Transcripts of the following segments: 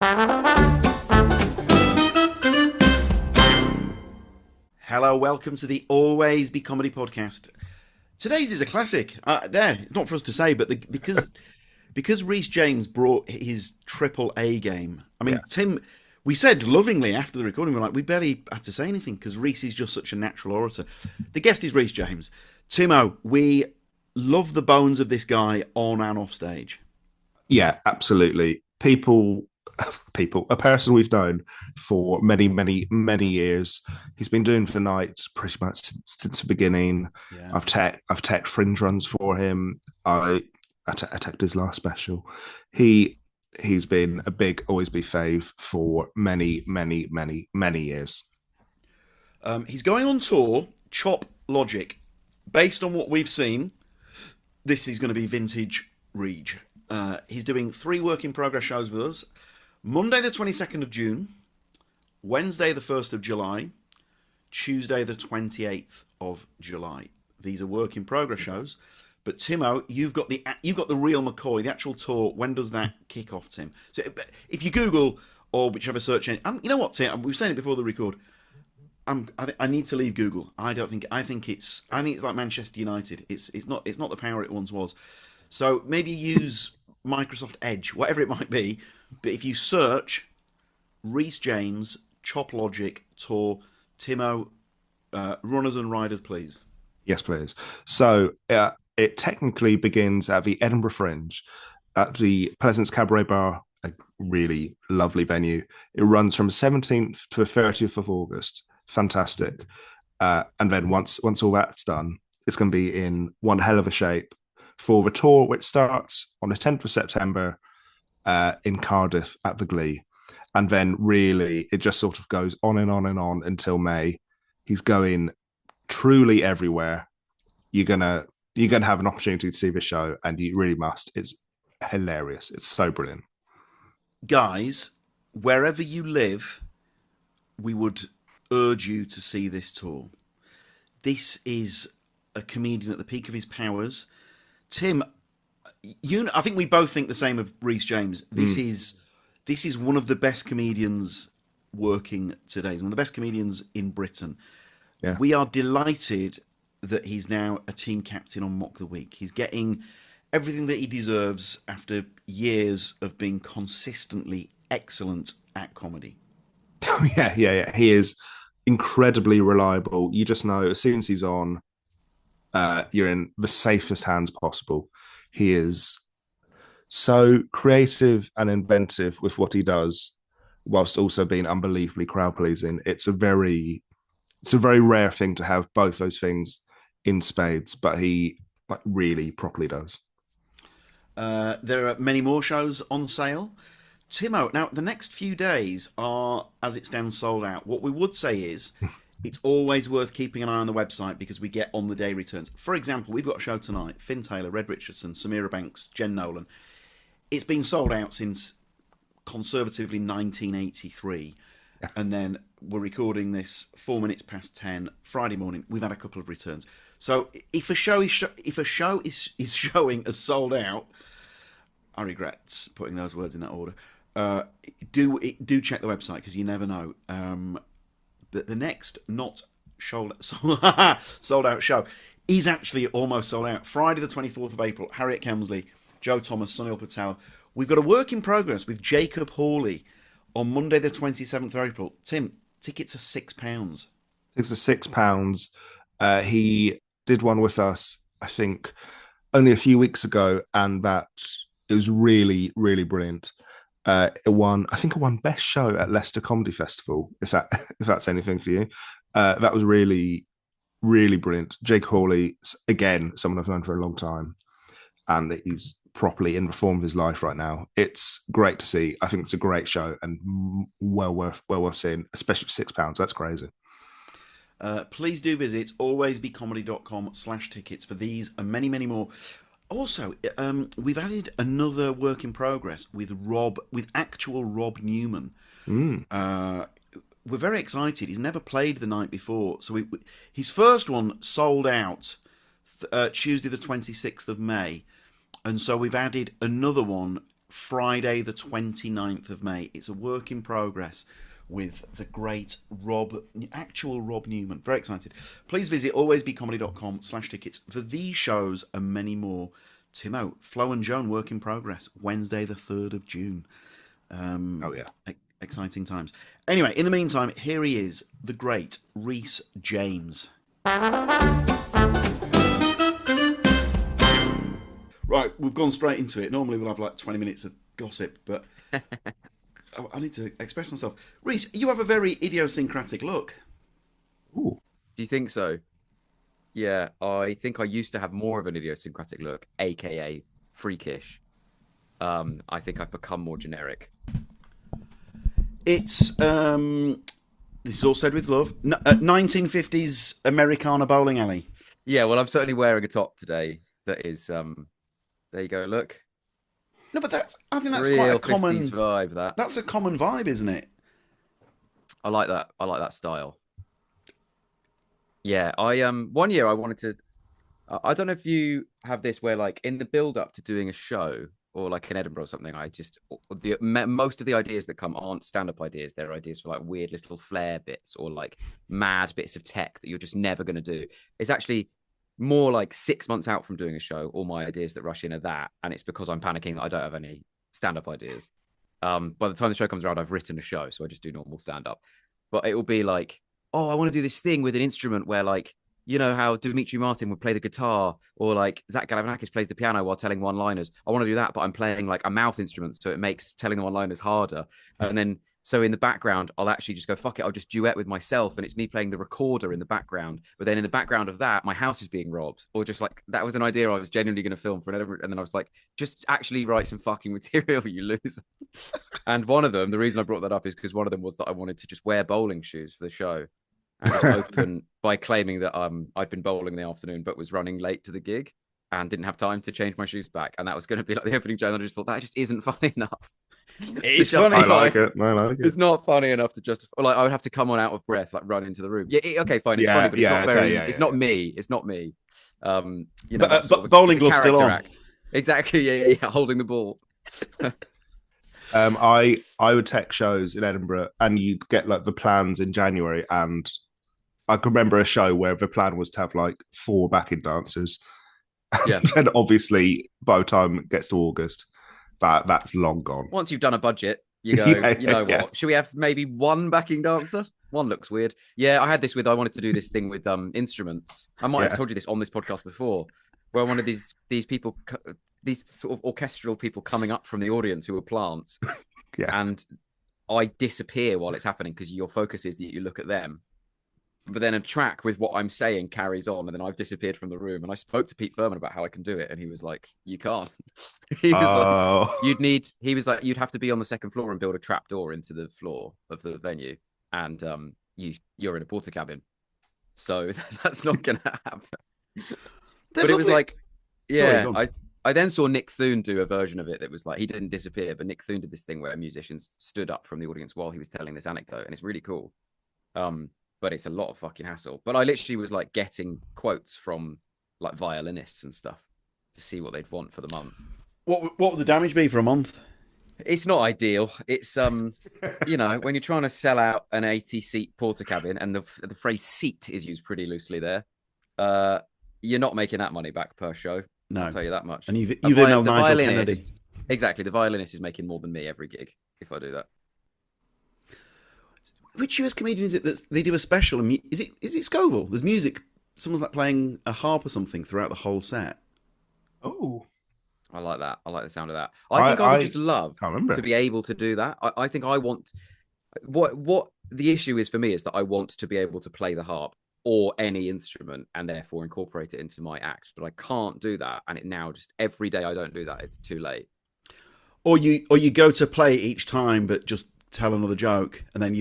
Hello, welcome to the Always Be Comedy podcast. Today's is a classic. It's not for us to say, but because Rhys James brought his triple A game. I Yeah. mean, Tim, we said lovingly after the recording, we're like, we barely had to say anything because Rhys is just such a natural orator. The guest is Rhys James. Timo, we love the bones of this guy on and off stage. Yeah, absolutely. A person we've known for many, many, many years. He's been doing the night pretty much since the beginning. Yeah. I've tech fringe runs for him. I teched his last special. He's been a big always be fave for many, many, many, many years. He's going on tour, Chop Logic. Based on what we've seen, this is going to be vintage Reg. He's doing 3 work in progress shows with us. Monday the 22nd of June, Wednesday the 1st of July, Tuesday the 28th of July. These are work in progress shows. But Timo, you've got the real McCoy, the actual tour. When does that kick off, Tim? So if you Google or whichever search engine, you know what, Tim? We've said it before the record. I need to leave Google. I think it's like Manchester United. It's not the power it once was. So maybe use Microsoft Edge, whatever it might be. But if you search Rhys James, Chop Logic, Tour, Timo, runners and riders, please. Yes, please. So it technically begins at the Edinburgh Fringe at the Pleasance Cabaret Bar, a really lovely venue. It runs from the 17th to the 30th of August. Fantastic. And then once all that's done, it's going to be in one hell of a shape for the tour, which starts on the 10th of September in Cardiff at the Glee. And then really it just sort of goes on and on and on until May. He's going truly everywhere. You're gonna have an opportunity to see the show, and you really must. It's hilarious. It's so brilliant. Guys, wherever you live, we would urge you to see this tour. This is a comedian at the peak of his powers. Tim, I think we both think the same of Rhys James. This is one of the best comedians working today. He's one of the best comedians in Britain. Yeah. We are delighted that he's now a team captain on Mock the Week. He's getting everything that he deserves after years of being consistently excellent at comedy. Yeah. He is incredibly reliable. You just know as soon as he's on, you're in the safest hands possible. He is so creative and inventive with what he does, whilst also being unbelievably crowd pleasing. It's a very rare thing to have both those things in spades, but he really properly does. There are many more shows on sale. Timo, now the next few days are, as it stands, sold out. What we would say is it's always worth keeping an eye on the website because we get on the day returns. For example, we've got a show tonight. Finn Taylor, Red Richardson, Samira Banks, Jen Nolan. It's been sold out since conservatively 1983. And then we're recording this 4 minutes past 10 Friday morning. We've had a couple of returns. So if a show is showing as sold out, I regret putting those words in that order. Do check the website because you never know. But the next not sold out show is actually almost sold out. Friday the 24th of April, Harriet Kemsley, Joe Thomas, Sunil Patel. We've got a work in progress with Jacob Hawley on Monday the 27th of April. Tim, tickets are £6. It's a £6. He did one with us, I think, only a few weeks ago, and it was really, really brilliant. It won Best Show at Leicester Comedy Festival, if that's anything for you. That was really, really brilliant. Jake Hawley, again, someone I've known for a long time, and he's properly in the form of his life right now. It's great to see. I think it's a great show and well worth seeing, especially for £6. That's crazy. Please do visit alwaysbecomedy.com/tickets for these and many, many more. Also, we've added another work in progress with actual Rob Newman. We're very excited. He's never played the night before. So his first one sold out Tuesday the 26th of May. And so we've added another one Friday the 29th of May. It's a work in progress with the great actual Rob Newman. Very excited. Please visit alwaysbecomedy.com/tickets for these shows and many more. Timo, Flo and Joan, work in progress. Wednesday the 3rd of June. Oh yeah. Exciting times. Anyway, in the meantime, here he is, the great Rhys James. Right, we've gone straight into it. Normally we'll have like 20 minutes of gossip, but I need to express myself. Rhys, you have a very idiosyncratic look. Ooh. Do you think so? Yeah, I think I used to have more of an idiosyncratic look, aka freakish. I think I've become more generic. It's this is all said with love. 1950s Americana bowling alley. Yeah, well, I'm certainly wearing a top today that is there you go, look. No, but I think that's Real quite a common 50s vibe. That's a common vibe, isn't it? I like that. I like that style. Yeah, I one year I wanted to. I don't know if you have this where like in the build up to doing a show or like in Edinburgh or something, most of the ideas that come aren't stand-up ideas. They're ideas for like weird little flair bits or like mad bits of tech that you're just never going to do. It's actually more like 6 months out from doing a show. All my ideas that rush in are that, and it's because I'm panicking that I don't have any stand-up ideas. By the time the show comes around, I've written a show, so I just do normal stand-up. But it will be like, oh, I want to do this thing with an instrument where like, you know how Dimitri Martin would play the guitar or like Zach Galifianakis plays the piano while telling one-liners. I want to do that, but I'm playing like a mouth instrument, so it makes telling the one-liners harder. And then, so in the background, I'll actually just go, fuck it, I'll just duet with myself, and it's me playing the recorder in the background. But then in the background of that, my house is being robbed. Or just like, that was an idea I was genuinely going to film for an Edinburgh. And then I was like, just actually write some fucking material, you lose. And one of them, the reason I brought that up is because one of them was that I wanted to just wear bowling shoes for the show. And just open by claiming that I'd been bowling in the afternoon but was running late to the gig and didn't have time to change my shoes back, and that was going to be like the opening joke. And I just thought that just isn't funny enough. It's funny. I like it. It's not funny enough to justify. Like I would have to come on out of breath, like run into the room. Yeah, okay, fine. It's funny, but it's not very. It's not me. It's not me. You know, but bowling gloves still on. Act. Exactly. Yeah. Holding the ball. I would tech shows in Edinburgh, and you'd get like the plans in January, and I can remember a show where the plan was to have like 4 backing dancers. Yeah. And obviously, by the time it gets to August, that's long gone. Once you've done a budget, you go, you know what? Should we have maybe 1 backing dancer? 1 looks weird. Yeah, I had this I wanted to do this thing with instruments. I might have told you this on this podcast before, where one of these people, these sort of orchestral people coming up from the audience who are plants. And I disappear while it's happening because your focus is that you look at them. But then a track with what I'm saying carries on, and then I've disappeared from the room. And I spoke to Pete Furman about how I can do it, and he was like, "You can't." He was like, "You'd have to be on the second floor and build a trap door into the floor of the venue, and you're in a porter cabin, so that's not going to happen." But it was like, I then saw Nick Thune do a version of it that was like, he didn't disappear, but Nick Thune did this thing where musicians stood up from the audience while he was telling this anecdote, and it's really cool. But it's a lot of fucking hassle. But I literally was like getting quotes from like violinists and stuff to see what they'd want for the month. What would the damage be for a month? It's not ideal. It's you know, when you're trying to sell out an 80-seat porter cabin, and the phrase "seat" is used pretty loosely there, you're not making that money back per show. No, I'll tell you that much. And you've emailed Nigel Kennedy. Exactly, the violinist is making more than me every gig if I do that. Which US comedian is it that they do a special? Is it Scoville? There's music. Someone's like playing a harp or something throughout the whole set. Oh, I like that. I like the sound of that. I think I would just love to be able to do that. I think I want what the issue is for me is that I want to be able to play the harp or any instrument and therefore incorporate it into my act, but I can't do that. And it now just every day I don't do that, it's too late. Or you go to play each time, but just tell another joke, and then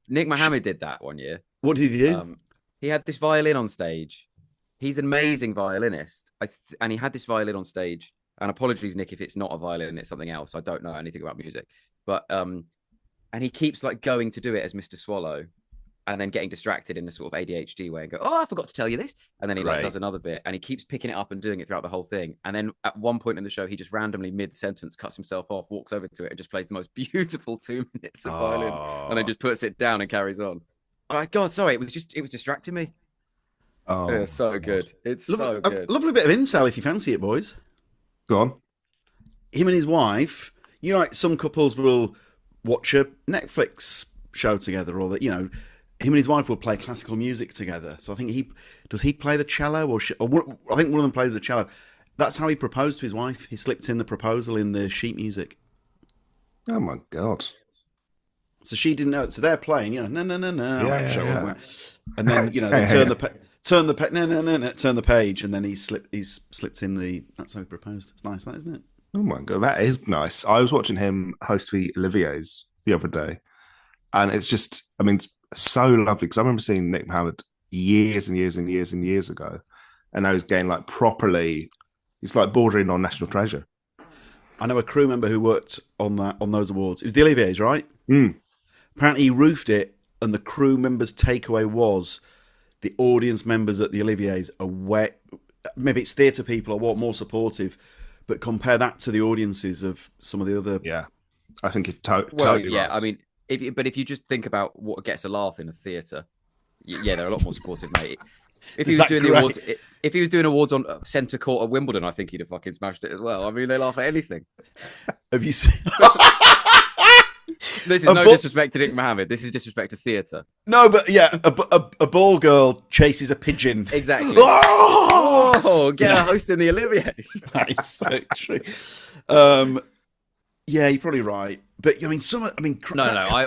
Nick Mohammed did that one year. What did he do? He had this violin on stage. He's an amazing violinist, and he had this violin on stage. And apologies, Nick, if it's not a violin, it's something else. I don't know anything about music, but and he keeps like going to do it as Mr. Swallow, and then getting distracted in a sort of ADHD way and go, oh, I forgot to tell you this. And then he like does another bit and he keeps picking it up and doing it throughout the whole thing. And then at one point in the show, he just randomly mid-sentence cuts himself off, walks over to it and just plays the most beautiful 2 minutes of violin and then just puts it down and carries on. Oh, God, sorry. It was distracting me. Oh, it's so good. It's so good. A lovely bit of incel if you fancy it, boys. Go on. Him and his wife, you know, like some couples will watch a Netflix show together, or that, you know, him and his wife will play classical music together. So I think he play the cello, or I think one of them plays the cello. That's how he proposed to his wife. He slipped in the proposal in the sheet music. Oh my God. So she didn't know. So they're playing, you know, no, Yeah. and then, you know, they turn the page, and then he slipped in the. That's how he proposed. It's nice, that, isn't it? Oh my God, that is nice. I was watching him host the Olivier's the other day, and it's just, I mean, so lovely, because I remember seeing Nick Mohammed years and years and years and years ago, and now he's getting like properly, he's like bordering on national treasure. I know a crew member who worked on those awards. It was the Olivier's, right? Mm. Apparently he roofed it, and the crew members' takeaway was the audience members at the Olivier's are way, maybe it's theatre people are more supportive, but compare that to the audiences of some of the other. Yeah, I think it's totally yeah. right. I mean, if you just think about what gets a laugh in a theatre, yeah, they're a lot more supportive, mate. If he was doing the awards, if he was doing awards on centre court at Wimbledon, I think he'd have fucking smashed it as well. I mean, they laugh at anything. Have you seen? This is no disrespect to Nick Mohammed. This is disrespect to theatre. No, but yeah, a ball girl chases a pigeon. Exactly. Oh, get a host in the Olivier's. That's so true. Yeah, you're probably right. But I mean,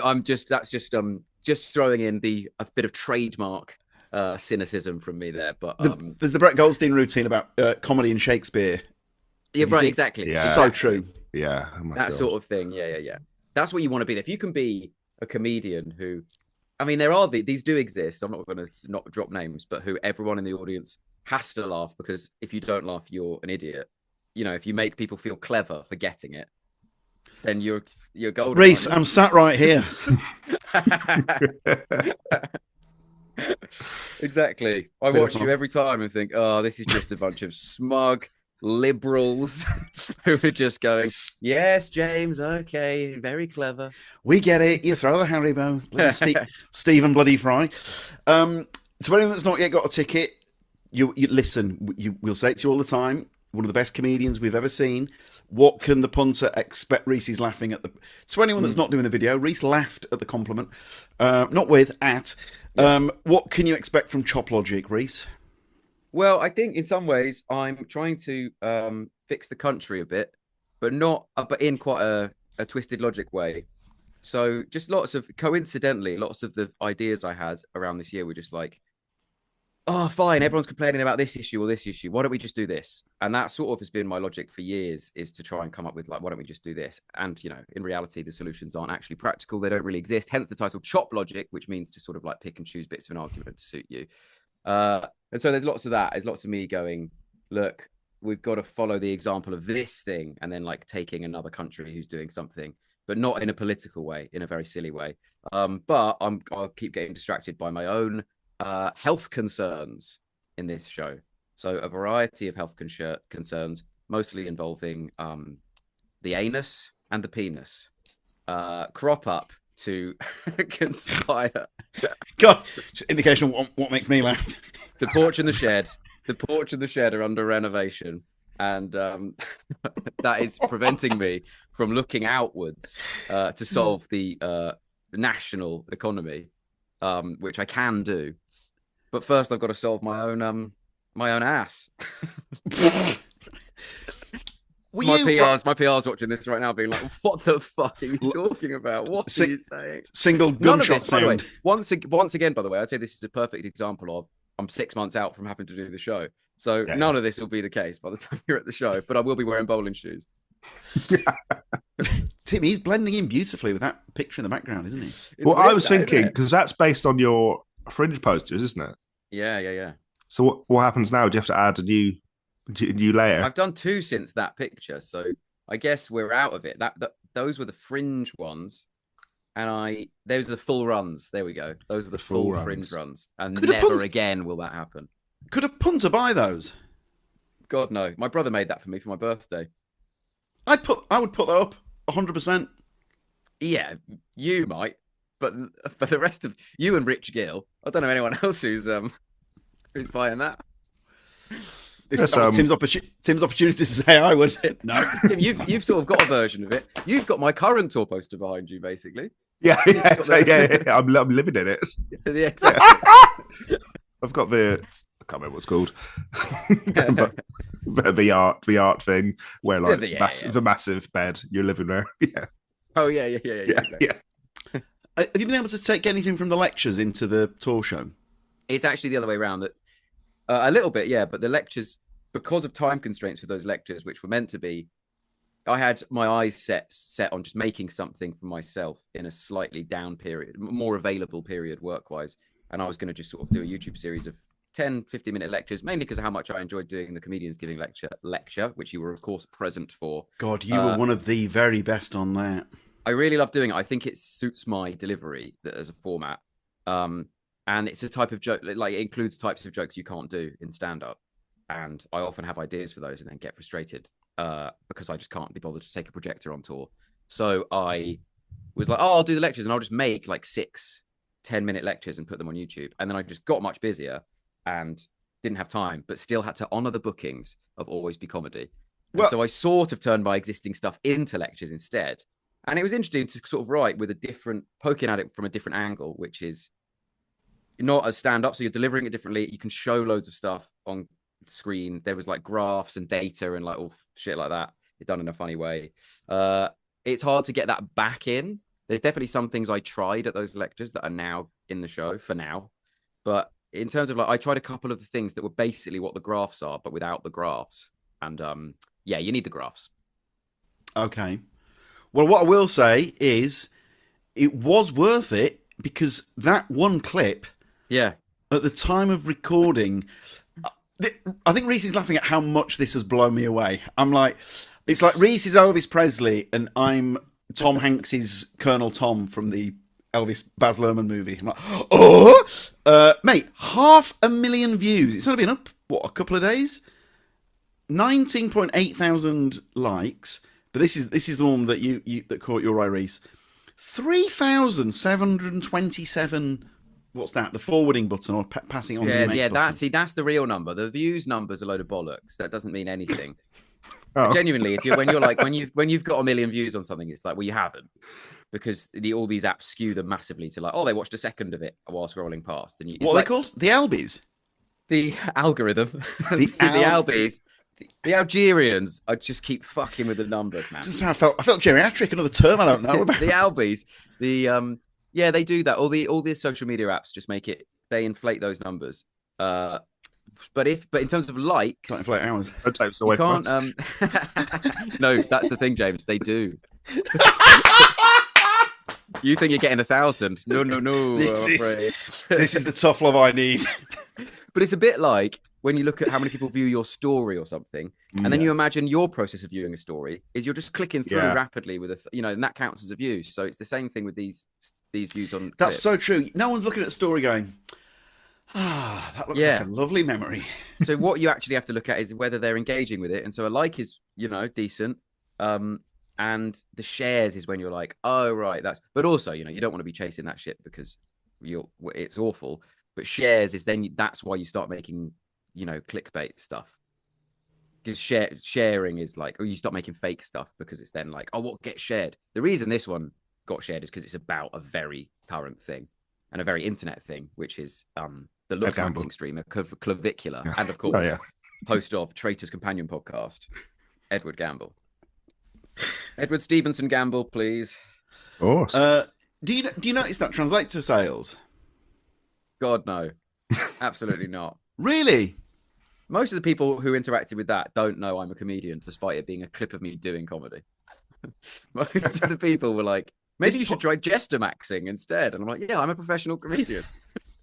I'm just throwing in a bit of trademark cynicism from me there. But there's the Brett Goldstein routine about comedy and Shakespeare. Yeah, right. Exactly. Yeah. So true. Yeah, that sort of thing. Yeah. That's what you want to be. If you can be a comedian who, I mean, these do exist. I'm not going to not drop names, but who everyone in the audience has to laugh, because if you don't laugh, you're an idiot. You know, if you make people feel clever for getting it, then you're golden. Rhys, I'm sat right here. Exactly. I watch you every time and think, oh, this is just a bunch of smug liberals who are just going, yes, James, okay, very clever. We get it. You throw the Haribo. Stephen Bloody Fry. To anyone that's not yet got a ticket, you listen. We'll say it to you all the time. One of the best comedians we've ever seen. What can the punter expect? Rhys is laughing at the. To anyone that's not doing the video, Rhys laughed at the compliment. Not with, at. What can you expect from Chop Logic, Rhys? Well, I think in some ways I'm trying to fix the country a bit, but in quite a twisted logic way. So just coincidentally, lots of the ideas I had around this year were just like, oh, fine, everyone's complaining about this issue or this issue. Why don't we just do this? And that sort of has been my logic for years, is to try and come up with like, why don't we just do this? And, you know, in reality, the solutions aren't actually practical. They don't really exist. Hence the title Chop Logic, which means to sort of like pick and choose bits of an argument to suit you. And so there's lots of that. There's lots of me going, look, we've got to follow the example of this thing, and then like taking another country who's doing something, but not in a political way, in a very silly way. But I'll keep getting distracted by my own health concerns in this show. So a variety of health concerns, mostly involving the anus and the penis, crop up to conspire. God, indication of what makes me laugh. The porch and the shed. The porch and the shed are under renovation, and that is preventing me from looking outwards to solve the national economy, which I can do. But first, I've got to solve my own ass. My PR's watching this right now, being like, "What the fuck are you talking about? What are you saying?" Single gunshot sound. By the way, once again, by the way, I'd say this is a perfect example of I'm 6 months out from having to do the show, so none of this will be the case by the time you're at the show. But I will be wearing bowling shoes. Tim, he's blending in beautifully with that picture in the background, isn't he? Well, I was thinking, because that's based on your Fringe posters, isn't it? Yeah. So what happens now? Do you have to add a new layer? I've done 2 since that picture, so I guess we're out of it. Those were the Fringe ones. and those are the full runs. There we go. Those are the full full runs. fringe runs, and Could a never punter- again will that happen. Could a punter buy those? God no, my brother made that for me for my birthday. I would put that up 100%. Yeah, you might, but for the rest of you and Rich Gill, I don't know anyone else who's buying that. Yes, That was Tim's opportunity to say I would. No. Tim, you've sort of got a version of it. You've got my current tour poster behind you, basically. Yeah. I'm living in it. Yeah, exactly. I've got the, I can't remember what it's called, but the art thing where like the massive bed you're living there. Yeah. Oh yeah. Exactly. Have you been able to take anything from the lectures into the tour show? It's actually the other way around. That a little bit, yeah. But the lectures, because of time constraints for those lectures, which were meant to be, I had my eyes set on just making something for myself in a slightly down period, more available period work-wise. And I was going to just sort of do a YouTube series of 10, 15-minute lectures, mainly because of how much I enjoyed doing the Comedians Giving lecture, which you were, of course, present for. God, you were one of the very best on that. I really love doing it. I think it suits my delivery as a format. And it's a type of joke, like it includes types of jokes you can't do in stand-up. And I often have ideas for those and then get frustrated because I just can't be bothered to take a projector on tour. So I was like, oh, I'll do the lectures and I'll just make like 6 10-minute lectures and put them on YouTube. And then I just got much busier and didn't have time, but still had to honor the bookings of Always Be Comedy. And so I sort of turned my existing stuff into lectures instead. And it was interesting to sort of write with poking at it from a different angle, which is not as stand-up. So you're delivering it differently. You can show loads of stuff on screen. There was like graphs and data and like all shit like that. It's done in a funny way. It's hard to get that back in. There's definitely some things I tried at those lectures that are now in the show for now. But in terms of like, I tried a couple of the things that were basically what the graphs are, but without the graphs. And yeah, you need the graphs. Okay. Well, what I will say is it was worth it because that one clip, yeah, at the time of recording, I think Rhys is laughing at how much this has blown me away. I'm like, it's like Rhys is Elvis Presley and I'm Tom Hanks's Colonel Tom from the Elvis Baz Luhrmann movie. I'm like, oh, mate, 500,000 views. It's only been up, what, a couple of days? 19.8 thousand likes. But this is the one that you that caught your eye, Rhys. 3,727. What's that? The forwarding button or passing on to the next button? That's the real number. The views number's a load of bollocks. That doesn't mean anything. Oh. Genuinely, when you've got 1 million views on something, it's like, well, you haven't, because all these apps skew them massively to like, oh, they watched a second of it while scrolling past. And what are they called? The Albies. The algorithm. The Albies. The Algerians, I just keep fucking with the numbers, man. Just how I felt geriatric, another term I don't know about. The Albies, yeah, they do that. All the social media apps just they inflate those numbers. But in terms of likes, can't inflate ours. You can't. No, that's the thing, James. They do. You think you're getting 1,000? No. This is the tough love I need. But it's a bit like when you look at how many people view your story or something, and then you imagine your process of viewing a story is you're just clicking through rapidly with and that counts as a view. So it's the same thing with these views on. That's so true. No one's looking at a story going, that looks like a lovely memory. So what you actually have to look at is whether they're engaging with it. And so a like is, decent. And the shares is when you're like, oh, right. But also, you don't want to be chasing that shit because it's awful. But shares is that's why you start making, clickbait stuff. Because sharing is like, or you start making fake stuff because it's then like, oh, what gets shared? The reason this one got shared is because it's about a very current thing and a very internet thing, which is the looks dancing streamer, Clavicular, and of course, host of Traitor's Companion podcast, Edward Gamble. Edward Stevenson Gamble, please. Awesome. Do you notice that translates to sales? God, no. Absolutely not. Really? Most of the people who interacted with that don't know I'm a comedian, despite it being a clip of me doing comedy. Most of the people were like, maybe you should try jester maxing instead. And I'm like, yeah, I'm a professional comedian.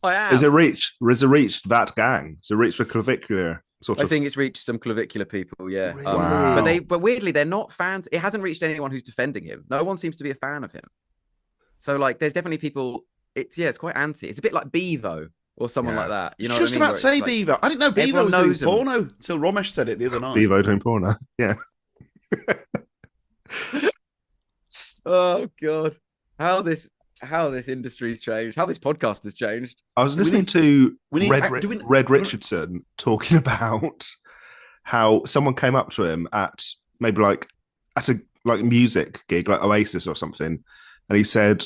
I am. Has it reached that gang? Has it reached the clavicular sort of? I think it's reached some clavicular people, yeah. Really? Wow. But weirdly, they're not fans. It hasn't reached anyone who's defending him. No one seems to be a fan of him. So like, there's definitely people. It's quite anti. It's a bit like Bevo or someone like that. You know, Just what I mean? about to say Where it's Bevo. I didn't know Bevo everyone was doing knows him. porno until Romesh said it the other night. Bevo doing porno. Yeah. Oh God, how this industry's changed, how this podcast has changed. I was listening to Red Red Richardson talking about how someone came up to him at maybe like at a like music gig, like Oasis or something, and he said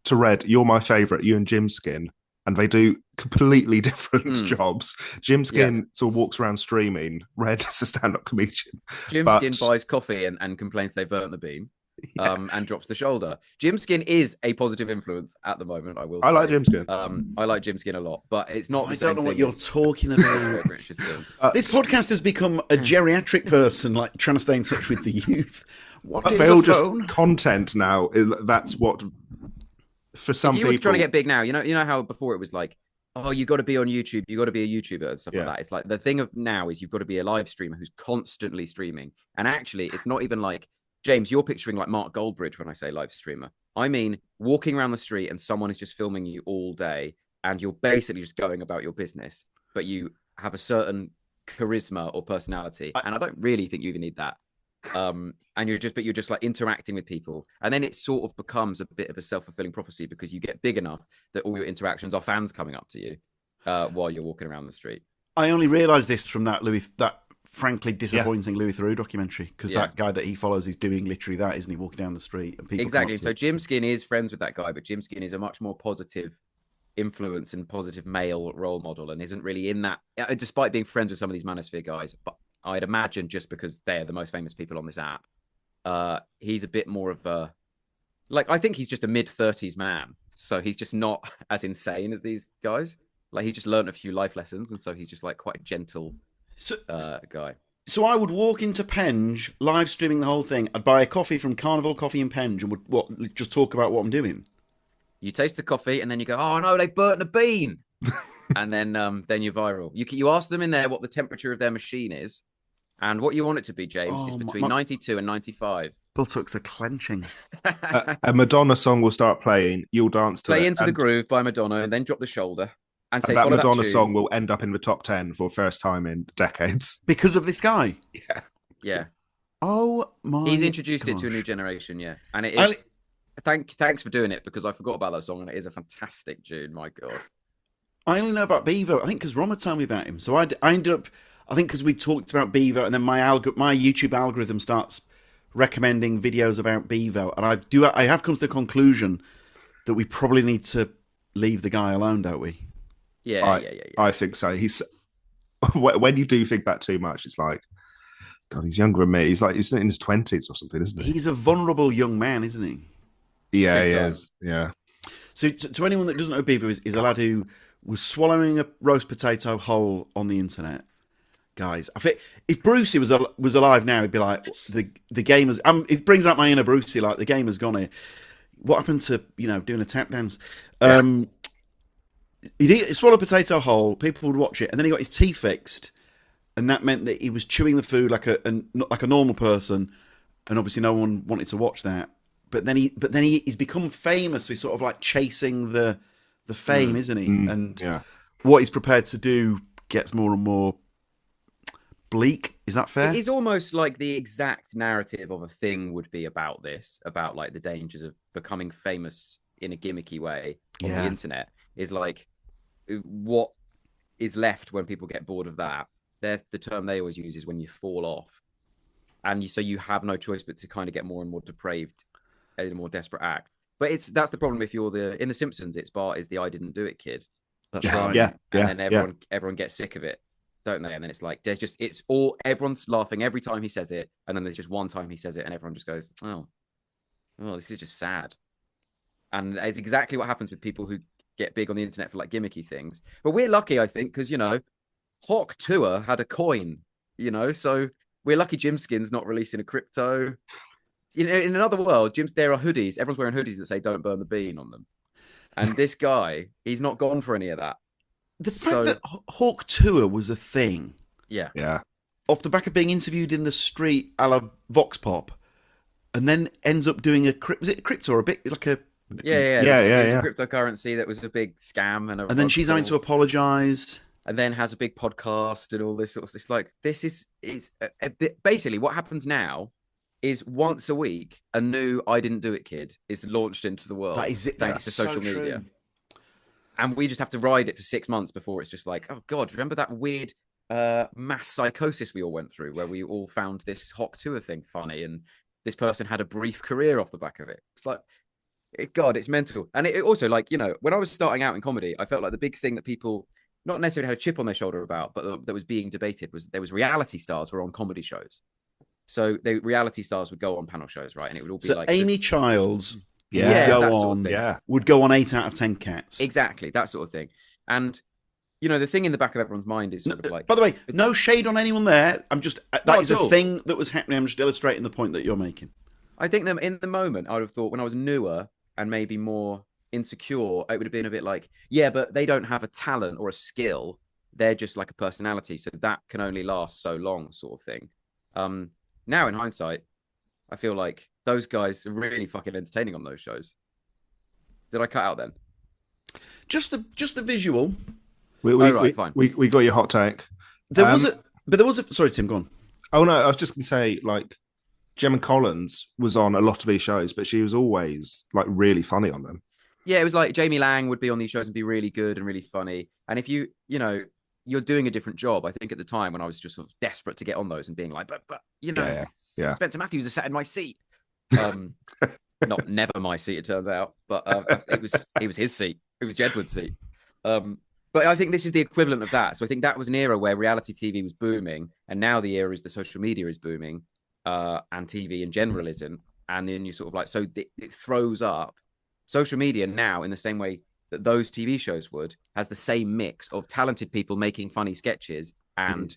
to Red, "You're my favorite, you and Jim Skin." And they do completely different jobs. Jim Skin sort of walks around streaming. Red is a stand-up comedian. Jim Skin buys coffee and complains they burnt the bean. And drops the shoulder. Jim Skin is a positive influence at the moment. I will say. I like Jim Skin. I like Jim Skin a lot, but it's not. I don't know what you're talking about. This podcast has become a geriatric person, like trying to stay in touch with the youth. What is a just phone? Content now. That's what for some people. You're trying to get big now. You know how before it was like, oh, you got to be on YouTube. You got to be a YouTuber and stuff like that. It's like the thing of now is you've got to be a live streamer who's constantly streaming. And actually, it's not even like. James, you're picturing like Mark Goldbridge when I say live streamer. I mean, walking around the street and someone is just filming you all day and you're basically just going about your business, but you have a certain charisma or personality. And I don't really think you even need that. And you're just like interacting with people. And then it sort of becomes a bit of a self-fulfilling prophecy because you get big enough that all your interactions are fans coming up to you while you're walking around the street. I only realised this from that frankly disappointing Louis Theroux documentary because that guy that he follows is doing literally that, isn't he? Walking down the street and people exactly. So Jim Skin is friends with that guy, but Jim Skin is a much more positive influence and positive male role model, and isn't really in that. Despite being friends with some of these manosphere guys, but I'd imagine just because they're the most famous people on this app, he's a bit more of a like. I think he's just a mid-30s man, so he's just not as insane as these guys. Like he just learned a few life lessons, and so he's just like quite a gentle. Guy. So I would walk into Penge, live streaming the whole thing. I'd buy a coffee from Carnival Coffee in Penge and would just talk about what I'm doing. You taste the coffee and then you go, "Oh no, they burnt the bean," and then you're viral. You ask them in there what the temperature of their machine is, and what you want it to be, James, is between 92 and 95. Buttocks are clenching. A Madonna song will start playing. You'll dance to it. Play Into the Groove by Madonna, and then drop the shoulder. And say, that Madonna song will end up in the top 10 for first time in decades. Because of this guy? Yeah. Oh my He's introduced it to a new generation, yeah. And it is... Thanks for doing it, because I forgot about that song, and it is a fantastic tune, my God. I only know about Bevo, I think, because Roma told me about him. So I ended up... I think because we talked about Bevo, and then my YouTube algorithm starts recommending videos about Bevo, and I have come to the conclusion that we probably need to leave the guy alone, don't we? Yeah. I think so. He's when you do think that too much, it's like, God, he's younger than me. He's in his 20s or something, isn't he? He's a vulnerable young man, isn't he? Yeah, he is. Yeah. So to anyone that doesn't know, Beaver is a lad who was swallowing a roast potato whole on the internet. Guys, I think if Brucey was alive now, he'd be like, the game has. It brings out my inner Brucey. Like the game has gone here. What happened to doing a tap dance? He'd swallow a potato whole. People would watch it, and then he got his teeth fixed, and that meant that he was chewing the food like a normal person, and obviously no one wanted to watch that. But then he's become famous. So he's sort of like chasing the fame, isn't he? And what he's prepared to do gets more and more bleak. Is that fair? It is almost like the exact narrative of a thing would be about this, about like the dangers of becoming famous in a gimmicky way on the internet. Is like what is left when people get bored of that. The term they always use is when you fall off, and so you have no choice but to kind of get more and more depraved, in a more desperate act. But that's the problem if you're in The Simpsons. It's Bart is the "I didn't do it" kid. That's right. And then everyone gets sick of it, don't they? And then it's like everyone's laughing every time he says it, and then there's just one time he says it, and everyone just goes, "Oh, this is just sad." And it's exactly what happens with people who get big on the internet for like gimmicky things. But we're lucky, I think, because Hawk Tour had a coin, so we're lucky Jim Skin's not releasing a crypto. In another world, there are hoodies. Everyone's wearing hoodies that say "Don't burn the bean" on them. And this guy, he's not gone for any of that. The fact that Hawk Tour was a thing. Yeah. Off the back of being interviewed in the street a la Vox Pop, and then ends up doing was it a crypto or a bit like a Yeah. Yeah, It was yeah. a cryptocurrency that was a big scam, and And then she's having to apologise. and then has a big podcast and all this sort of. It's like this is basically what happens now is once a week a new "I didn't do it" kid is launched into the world. That is it. Thanks That's to social so media. true. And we just have to ride it for 6 months before it's just like, oh God, remember that weird mass psychosis we all went through where we all found this Hawk Tour thing funny and this person had a brief career off the back of it. It's like, God, it's mental. And it also, like, you know, when I was starting out in comedy, I felt like the big thing that people not necessarily had a chip on their shoulder about, but that was being debated was there was reality stars were on comedy shows. So the reality stars would go on panel shows, right? And it would all be So like Amy Childs Yeah, would that go sort of on. thing. Yeah. Would go on 8 out of 10 cats. Exactly, that sort of thing. And you know, the thing in the back of everyone's mind is sort of like. By the way, no shade on anyone there. I'm just that is a all. thing that was happening. I'm just illustrating the point that you're making. I think that in the moment, I would have thought when I was newer and maybe more insecure, it would have been a bit like, yeah, but they don't have a talent or a skill. They're just like a personality. So that can only last so long, sort of thing. Now in hindsight, I feel like those guys are really fucking entertaining on those shows. Did I cut out then? Just the visual. Fine. We got your hot take. There was a. Sorry, Tim, go on. Oh no, I was just gonna say, like, Gemma Collins was on a lot of these shows, but she was always like really funny on them. Yeah, it was like Jamie Lang would be on these shows and be really good and really funny. And if you know, you're doing a different job. I think at the time when I was just sort of desperate to get on those and being like, but you know, yeah. Spencer Matthews is sat in my seat. Not never my seat, it turns out, but it was his seat. It was Jedward's seat. But I think this is the equivalent of that. So I think that was an era where reality TV was booming, and now the era is the social media is booming, and TV in general isn't. And then you sort of like, so it throws up social media now in the same way that those TV shows would, has the same mix of talented people making funny sketches and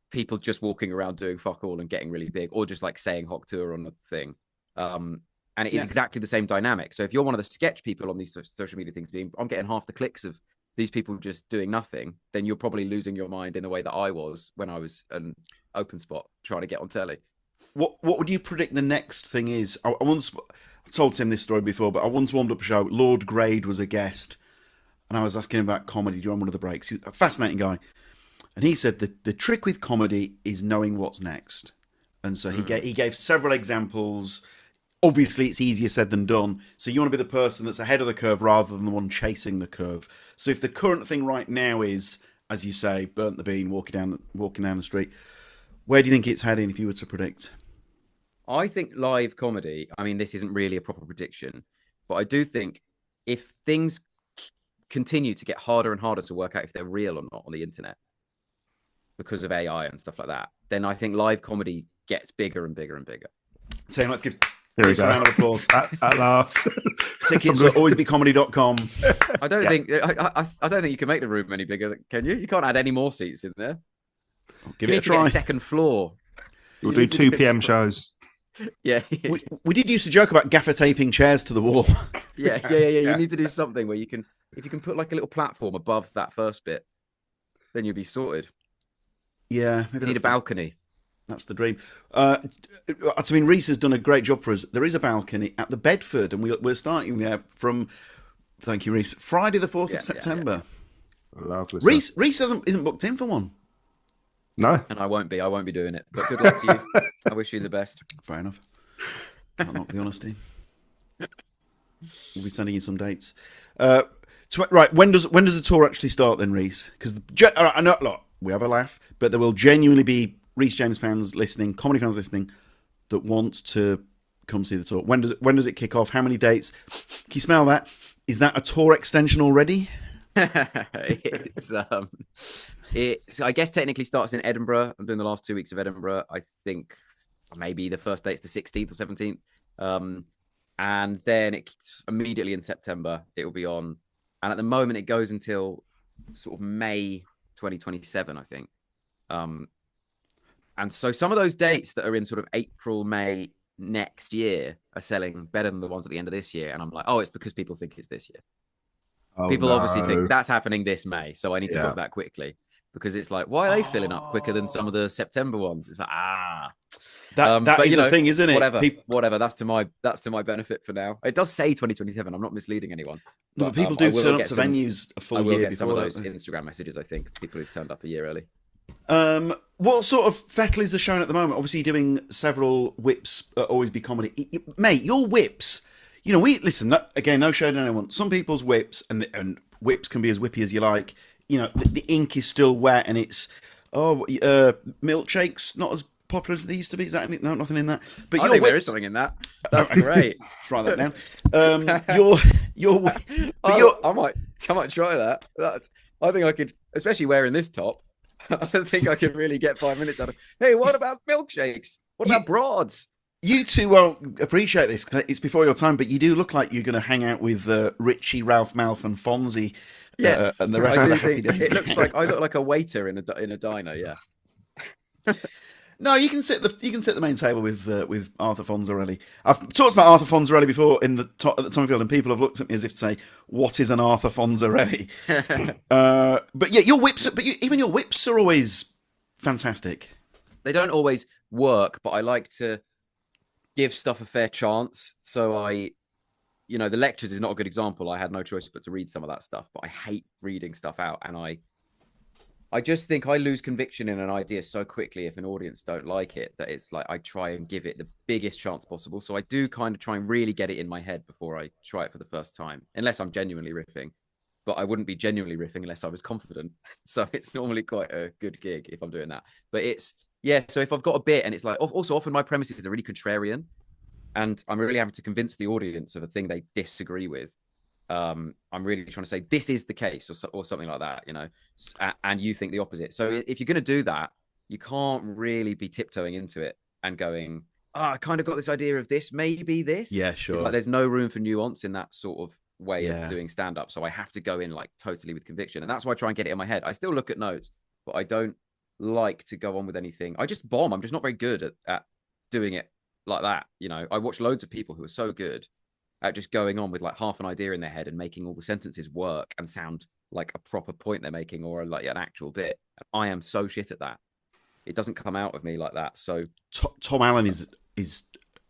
people just walking around doing fuck all and getting really big, or just like saying Hawk Tour on the thing. And it is exactly the same dynamic. So if you're one of the sketch people on these social media things, I'm getting half the clicks of these people just doing nothing, then you're probably losing your mind in the way that I was when I was an open spot trying to get on telly. What would you predict the next thing is? I told Tim this story before, but I once warmed up a show. Lord Grade was a guest, and I was asking him about comedy during one of the breaks. He was a fascinating guy. And he said that the trick with comedy is knowing what's next. And so he gave several examples. Obviously, it's easier said than done. So you want to be the person that's ahead of the curve rather than the one chasing the curve. So if the current thing right now is, as you say, burnt the bean, walking down the street, where do you think it's heading if you were to predict? I think live comedy, I mean, this isn't really a proper prediction, but I do think if things continue to get harder and harder to work out if they're real or not on the internet because of AI and stuff like that, then I think live comedy gets bigger and bigger and bigger. Tim, let's give Here we a go. round of applause. At last. Tickets at alwaysbecomedy.com. I don't think I don't think you can make the room any bigger, can you? You can't add any more seats in there. Give You it need a to get try. a second floor. We'll do 2 p.m. shows. Yeah. We did used to joke about gaffer taping chairs to the wall. Yeah. You need to do something where you can, if you can put like a little platform above that first bit, then you'll be sorted. Yeah, You maybe need a balcony. That's the dream. I mean, Rhys has done a great job for us. There is a balcony at the Bedford, and we're starting there from. Thank you, Rhys. Friday the 4th of September. Lovely. Rhys isn't booked in for one. No. And I won't be doing it. But good luck to you. I wish you the best. Fair enough. Can't knock the honesty. We'll be sending you some dates. Right, when does the tour actually start then, Rhys? Because I know, look, we have a laugh, but there will genuinely be Rhys James fans listening, comedy fans listening, that want to come see the tour. When does it kick off? How many dates? Can you smell that? Is that a tour extension already? It's I guess technically starts in Edinburgh. I'm doing the last 2 weeks of Edinburgh. I think maybe the first date's the 16th or 17th. And then it's immediately in September it will be on. And at the moment it goes until sort of May 2027, I think. And so some of those dates that are in sort of April, May next year are selling better than the ones at the end of this year. And I'm like, oh, it's because people think it's this year. Oh, People no. obviously think that's happening this May, so I need to Yeah. book that quickly. because it's like, why are they filling up quicker than some of the September ones? It's like, that but is you know, the thing, isn't it? Whatever. That's to my benefit for now. It does say 2027. I'm not misleading anyone. But people do turn up to some, venues a full I will year get some of before. those Instagram messages. I think people who turned up a year early. What sort of fettle is the showing at the moment? Obviously, you're doing several whips. Always be comedy, mate. Your whips. You know, we listen again. No shade on anyone. Some people's whips and whips can be as whippy as you like. You know, the ink is still wet, and it's milkshakes not as popular as they used to be. Is that no, nothing in that? But I think there is something in that. That's great. Let's write that down. I might try that. I think I could, especially wearing this top. I think I could really get 5 minutes out of. Hey, what about milkshakes? What about broads? You two won't appreciate this because it's before your time, but you do look like you're going to hang out with Richie, Ralph Malph, and Fonzie. Yeah, and the rest of the Happy Days. It looks like I look like a waiter in a diner. Yeah. No, you can sit the main table with Arthur Fonzarelli. I've talked about Arthur Fonzarelli before at the Tomfield, and people have looked at me as if to say, "What is an Arthur Fonzarelli?" But yeah, even your whips are always fantastic. They don't always work, but I like to give stuff a fair chance. So the lectures is not a good example. I had no choice but to read some of that stuff, but I hate reading stuff out, and I just think I lose conviction in an idea so quickly if an audience don't like it, that it's like I try and give it the biggest chance possible. So I do kind of try and really get it in my head before I try it for the first time, unless I'm genuinely riffing. But I wouldn't be genuinely riffing unless I was confident. So it's normally quite a good gig if I'm doing that. But so if I've got a bit and it's like, also often my premises are really contrarian and I'm really having to convince the audience of a thing they disagree with. I'm really trying to say this is the case or something like that, and you think the opposite. So if you're going to do that, you can't really be tiptoeing into it and going, I kind of got this idea of this, maybe this. Yeah, sure. It's like there's no room for nuance in that sort of way of doing stand-up. So I have to go in like totally with conviction. And that's why I try and get it in my head. I still look at notes, but I don't like to go on with anything. I just bomb. I'm just not very good at doing it like that. I watch loads of people who are so good at just going on with like half an idea in their head and making all the sentences work and sound like a proper point they're making or like an actual bit. I am so shit at that. It doesn't come out of me like that. So Tom Allen is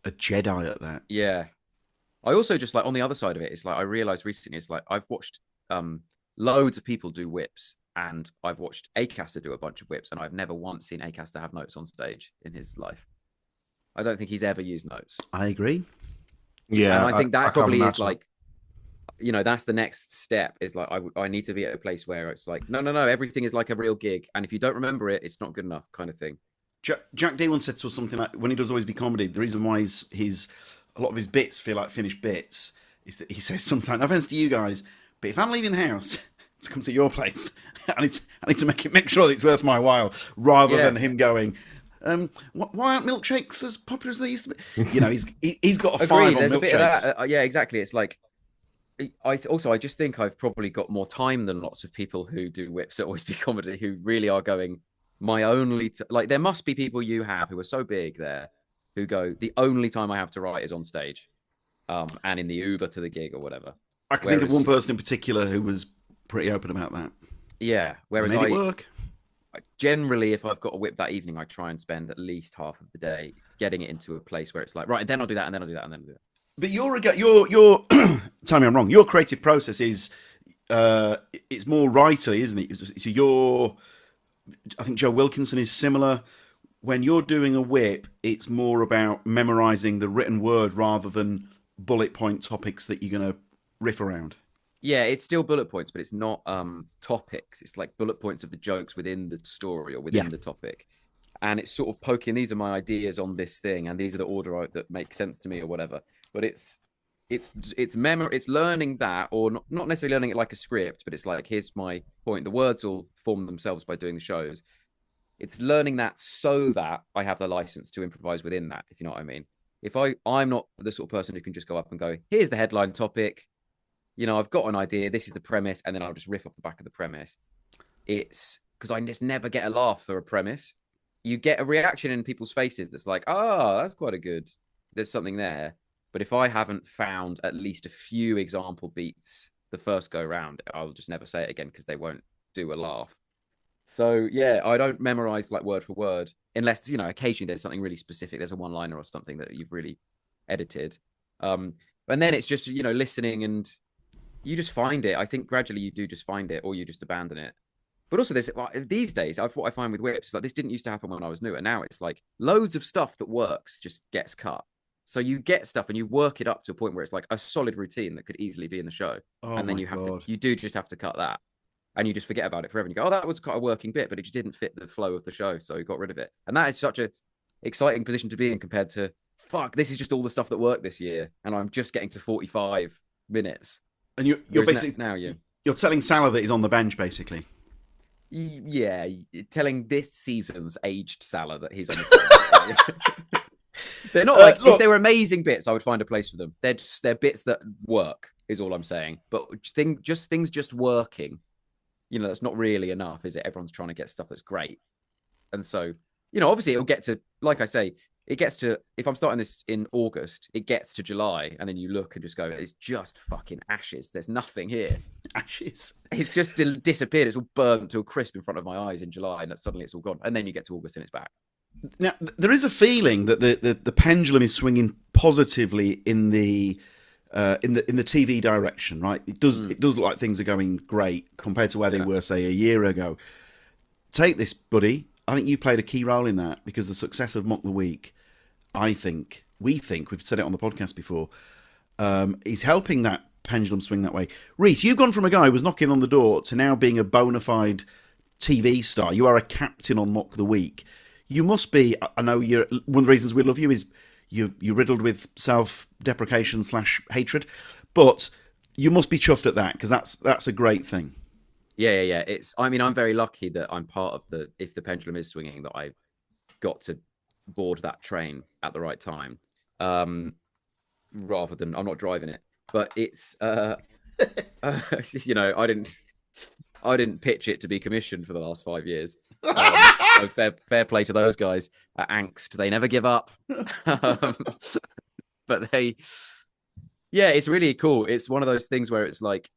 a Jedi at that. Yeah. I also just like on the other side of it, it's like I realized recently, it's like I've watched loads of people do whips and I've watched Acaster do a bunch of whips and I've never once seen Acaster have notes on stage in his life. I don't think he's ever used notes. I agree. Yeah, and I think that probably is like, that's the next step. Is like I need to be at a place where it's like, no, everything is like a real gig, and if you don't remember it, it's not good enough, kind of thing. Jack Day once said to us something like, when he does Always Be Comedy, the reason why a lot of his bits feel like finished bits is that he says sometimes, no offense to you guys, but if I'm leaving the house to come to your place, I need to make sure that it's worth my while, rather than him going, why aren't milkshakes as popular as they used to be? He's got a 5 on There's milkshakes. A bit of that. Yeah, exactly. It's like I just think I've probably got more time than lots of people who do whips at Always Be Comedy who really are going. My only like there must be people you have who are so big there who go, the only time I have to write is on stage, and in the Uber to the gig or whatever. I can think of one person in particular who was pretty open about that. Yeah, whereas made it work. Generally, if I've got a whip that evening, I try and spend at least half of the day getting it into a place where it's like, right, and then I'll do that, and then I'll do that, and then I'll do that. But your tell me I'm wrong. Your creative process is it's more writerly, isn't it? So I think Joe Wilkinson is similar. When you're doing a whip, it's more about memorizing the written word rather than bullet point topics that you're going to riff around. Yeah, it's still bullet points, but it's not topics. It's like bullet points of the jokes within the story or within the topic. And it's sort of poking, these are my ideas on this thing, and these are the order that make sense to me or whatever. But it's learning that, or not necessarily learning it like a script, but it's like, here's my point. The words will form themselves by doing the shows. It's learning that so that I have the license to improvise within that, if you know what I mean. If I'm not the sort of person who can just go up and go, here's the headline topic. I've got an idea. This is the premise, and then I'll just riff off the back of the premise. It's because I just never get a laugh for a premise. You get a reaction in people's faces that's like, that's quite a good. There's something there. But if I haven't found at least a few example beats the first go round, I'll just never say it again because they won't do a laugh. So yeah, I don't memorize like word for word unless occasionally there's something really specific. There's a one-liner or something that you've really edited. And then it's just listening, and you just find it. I think gradually you do just find it, or you just abandon it. But also, these days, what I find with whips, like this didn't used to happen when I was new, and now it's like loads of stuff that works just gets cut. So you get stuff and you work it up to a point where it's like a solid routine that could easily be in the show, and then you do just have to cut that, and you just forget about it forever. And you go, oh, that was quite a working bit, but it just didn't fit the flow of the show, so you got rid of it. And that is such a exciting position to be in compared to fuck. This is just all the stuff that worked this year, and I'm just getting to 45 minutes. And you're basically now you're telling Salah that he's on the bench, basically. Yeah, telling this season's aged Salah that he's on the bench. They're not like if they were amazing bits, I would find a place for them. They're bits that work, is all I'm saying. But things just working, that's not really enough, is it? Everyone's trying to get stuff that's great, and so obviously it'll get to, like I say, it gets to, if I'm starting this in August, it gets to July, and then you look and just go, it's just fucking ashes. There's nothing here. Ashes. It's just disappeared. It's all burnt to a crisp in front of my eyes in July, and suddenly it's all gone. And then you get to August and it's back. Now, there is a feeling that the pendulum is swinging positively in the TV direction, right? It does look like things are going great compared to where they were, say, a year ago. Take this, buddy. I think you've played a key role in that, because the success of Mock the Week, we think, we've said it on the podcast before, is helping that pendulum swing that way. Rhys, you've gone from a guy who was knocking on the door to now being a bona fide TV star. You are a captain on Mock the Week. You must be, I know one of the reasons we love you is you're riddled with self-deprecation / hatred, but you must be chuffed at that, because that's a great thing. Yeah. I'm very lucky that I'm part of if the pendulum is swinging, that I got to board that train at the right time, rather than I'm not driving it. But it's, I didn't pitch it to be commissioned for the last 5 years. So fair play to those guys at Angst. They never give up. But it's really cool. It's one of those things where it's like,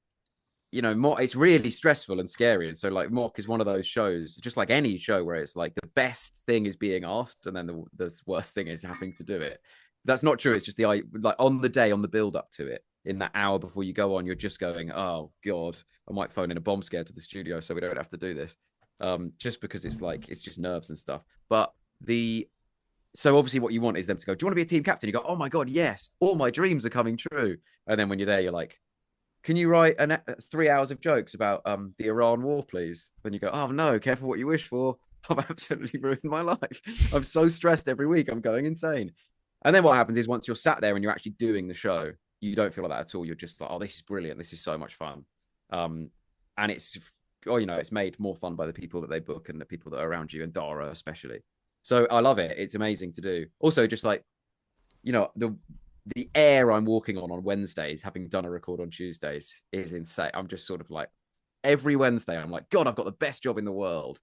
it's really stressful and scary. And so like Mock is one of those shows, just like any show, where it's like the best thing is being asked, and then the worst thing is having to do it. That's not true. It's just like on the day, on the build up to it, in that hour before you go on, you're just going, oh God, I might phone in a bomb scare to the studio so we don't have to do this. Just because it's like, it's just nerves and stuff. But so obviously what you want is them to go, do you want to be a team captain? You go, oh my God, yes, all my dreams are coming true. And then when you're there, you're like, can you write 3 hours of jokes about the Iran war, please? Then you go, oh no, careful what you wish for. I've absolutely ruined my life. I'm so stressed every week. I'm going insane. And then what happens is, once you're sat there and you're actually doing the show, you don't feel like that at all. You're just like, oh, this is brilliant. This is so much fun. And it's, it's made more fun by the people that they book and the people that are around you, and Dara especially. So I love it. It's amazing to do. Also, just like, the air I'm walking on Wednesdays, having done a record on Tuesdays, is insane. I'm just sort of like, every Wednesday, I'm like, God, I've got the best job in the world.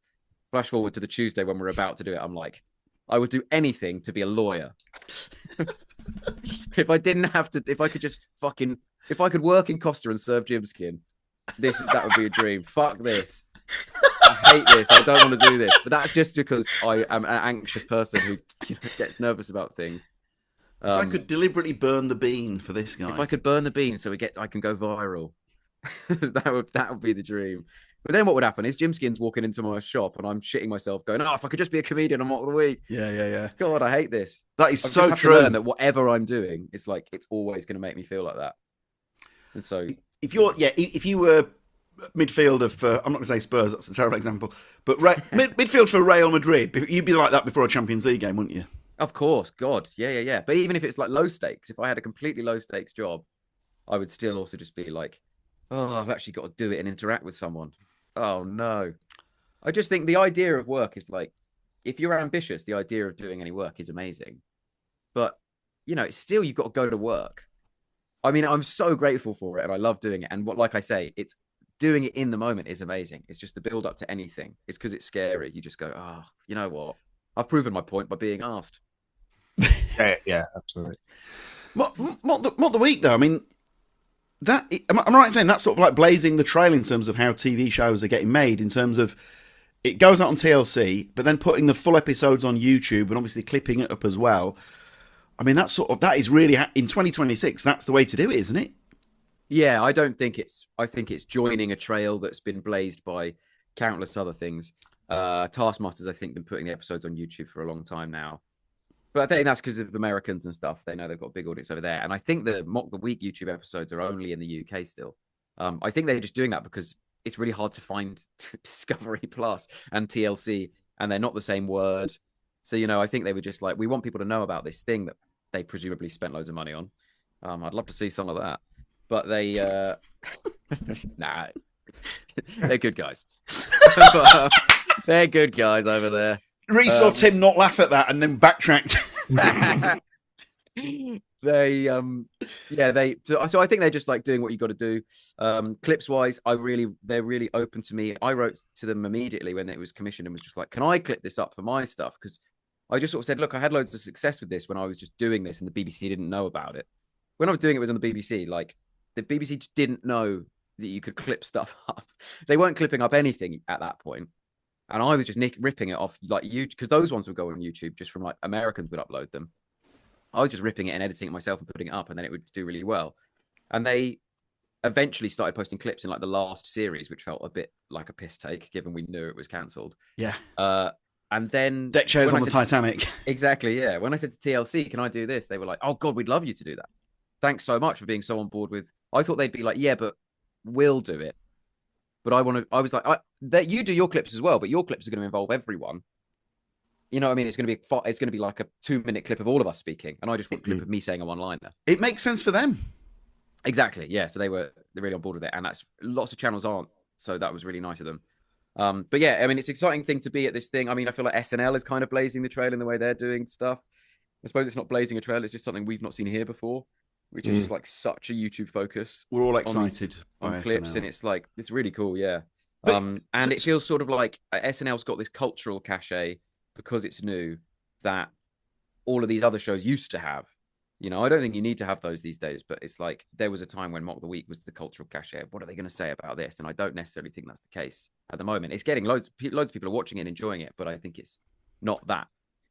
Flash forward to the Tuesday when we're about to do it, I'm like, I would do anything to be a lawyer. If I could work in Costa and serve Jimskin, that would be a dream. Fuck this. I hate this. I don't want to do this. But that's just because I am an anxious person who gets nervous about things. If I could deliberately burn the bean for this guy. If I could burn the bean so I can go viral, that would be the dream. But then what would happen is Jimskin's walking into my shop and I'm shitting myself going, oh, if I could just be a comedian on Mock of the Week. Yeah. God, I hate this. That is I've so just have true. to learn that whatever I'm doing, it's like, it's always going to make me feel like that. And so if you were midfielder for, I'm not going to say Spurs, that's a terrible example, but midfield for Real Madrid, you'd be like that before a Champions League game, wouldn't you? Of course, God, yeah. But even if it's like low stakes, if I had a completely low stakes job, I would still also just be like, oh, I've actually got to do it and interact with someone. Oh no. I just think the idea of work is like, if you're ambitious, the idea of doing any work is amazing. But, it's still, you've got to go to work. I mean, I'm so grateful for it and I love doing it. And like I say, it's doing it in the moment is amazing. It's just the build up to anything. It's because it's scary. You just go, oh, you know what? I've proven my point by being asked. Yeah, absolutely. What the week though? I mean, am I right in saying that's sort of like blazing the trail in terms of how TV shows are getting made? In terms of, it goes out on TLC, but then putting the full episodes on YouTube and obviously clipping it up as well. I mean, that is really in 2026. That's the way to do it, isn't it? Yeah, I don't think it's. I think it's joining a trail that's been blazed by countless other things. Taskmasters, I think, been putting the episodes on YouTube for a long time now. But I think that's because of Americans and stuff. They know they've got a big audience over there. And I think the Mock the Week YouTube episodes are only in the UK still. I think they're just doing that because it's really hard to find Discovery Plus and TLC, and they're not the same word. So, I think they were just like, we want people to know about this thing that they presumably spent loads of money on. I'd love to see some of that. But they, nah, they're good guys. They're good guys over there. Rhys saw Tim not laugh at that and then backtracked. So I think they're just like doing what you got to do. Clips wise, they're really open to me. I wrote to them immediately when it was commissioned and was just like, can I clip this up for my stuff? Because I just sort of said, look, I had loads of success with this when I was just doing this and the BBC didn't know about it. When I was doing it, it was on the BBC. Like, the BBC just didn't know that you could clip stuff up. They weren't clipping up anything at that point. And I was just ripping it off like you, because those ones would go on YouTube just from like Americans would upload them. I was just ripping it and editing it myself and putting it up, and then it would do really well. And they eventually started posting clips in like the last series, which felt a bit like a piss take, given we knew it was cancelled. Yeah. And then deck chairs on the Titanic. Exactly, yeah. When I said to TLC, can I do this? They were like, oh God, we'd love you to do that. Thanks so much for being so on board with. I thought they'd be like, yeah, but we'll do it. But I was like, you do your clips as well, but your clips are going to involve everyone. You know what I mean? It's going to be like a 2-minute clip of all of us speaking, and I just want a clip of me saying a one-liner. It makes sense for them. Exactly, yeah. So they're really on board with it, and that's lots of channels aren't. So that was really nice of them. But yeah, I mean, it's an exciting thing to be at this thing. I mean, I feel like SNL is kind of blazing the trail in the way they're doing stuff. I suppose it's not blazing a trail; it's just something we've not seen here before, which is just like such a YouTube focus. We're all excited on clips, and it's like it's really cool, yeah. And it feels sort of like SNL's got this cultural cachet because it's new that all of these other shows used to have. I don't think you need to have those these days, but it's like there was a time when Mock the Week was the cultural cachet. What are they going to say about this? And I don't necessarily think that's the case at the moment. It's getting loads of people are watching it and enjoying it, but I think it's not that.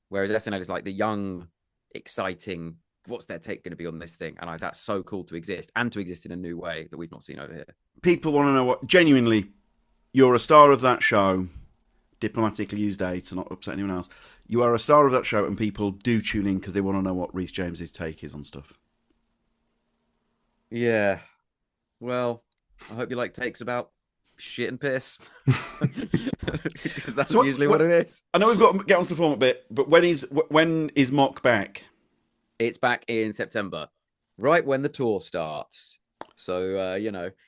Whereas SNL is like the young, exciting, what's their take going to be on this thing? And that's so cool to exist and to exist in a new way that we've not seen over here. People want to know genuinely, you're a star of that show. Diplomatically used A to not upset anyone else. You are a star of that show, and people do tune in because they want to know what Rhys James's take is on stuff. Yeah. Well, I hope you like takes about shit and piss. Because that's usually what it is. I know we've got to get onto the format bit, but when is Mock back? It's back in September, right when the tour starts. So,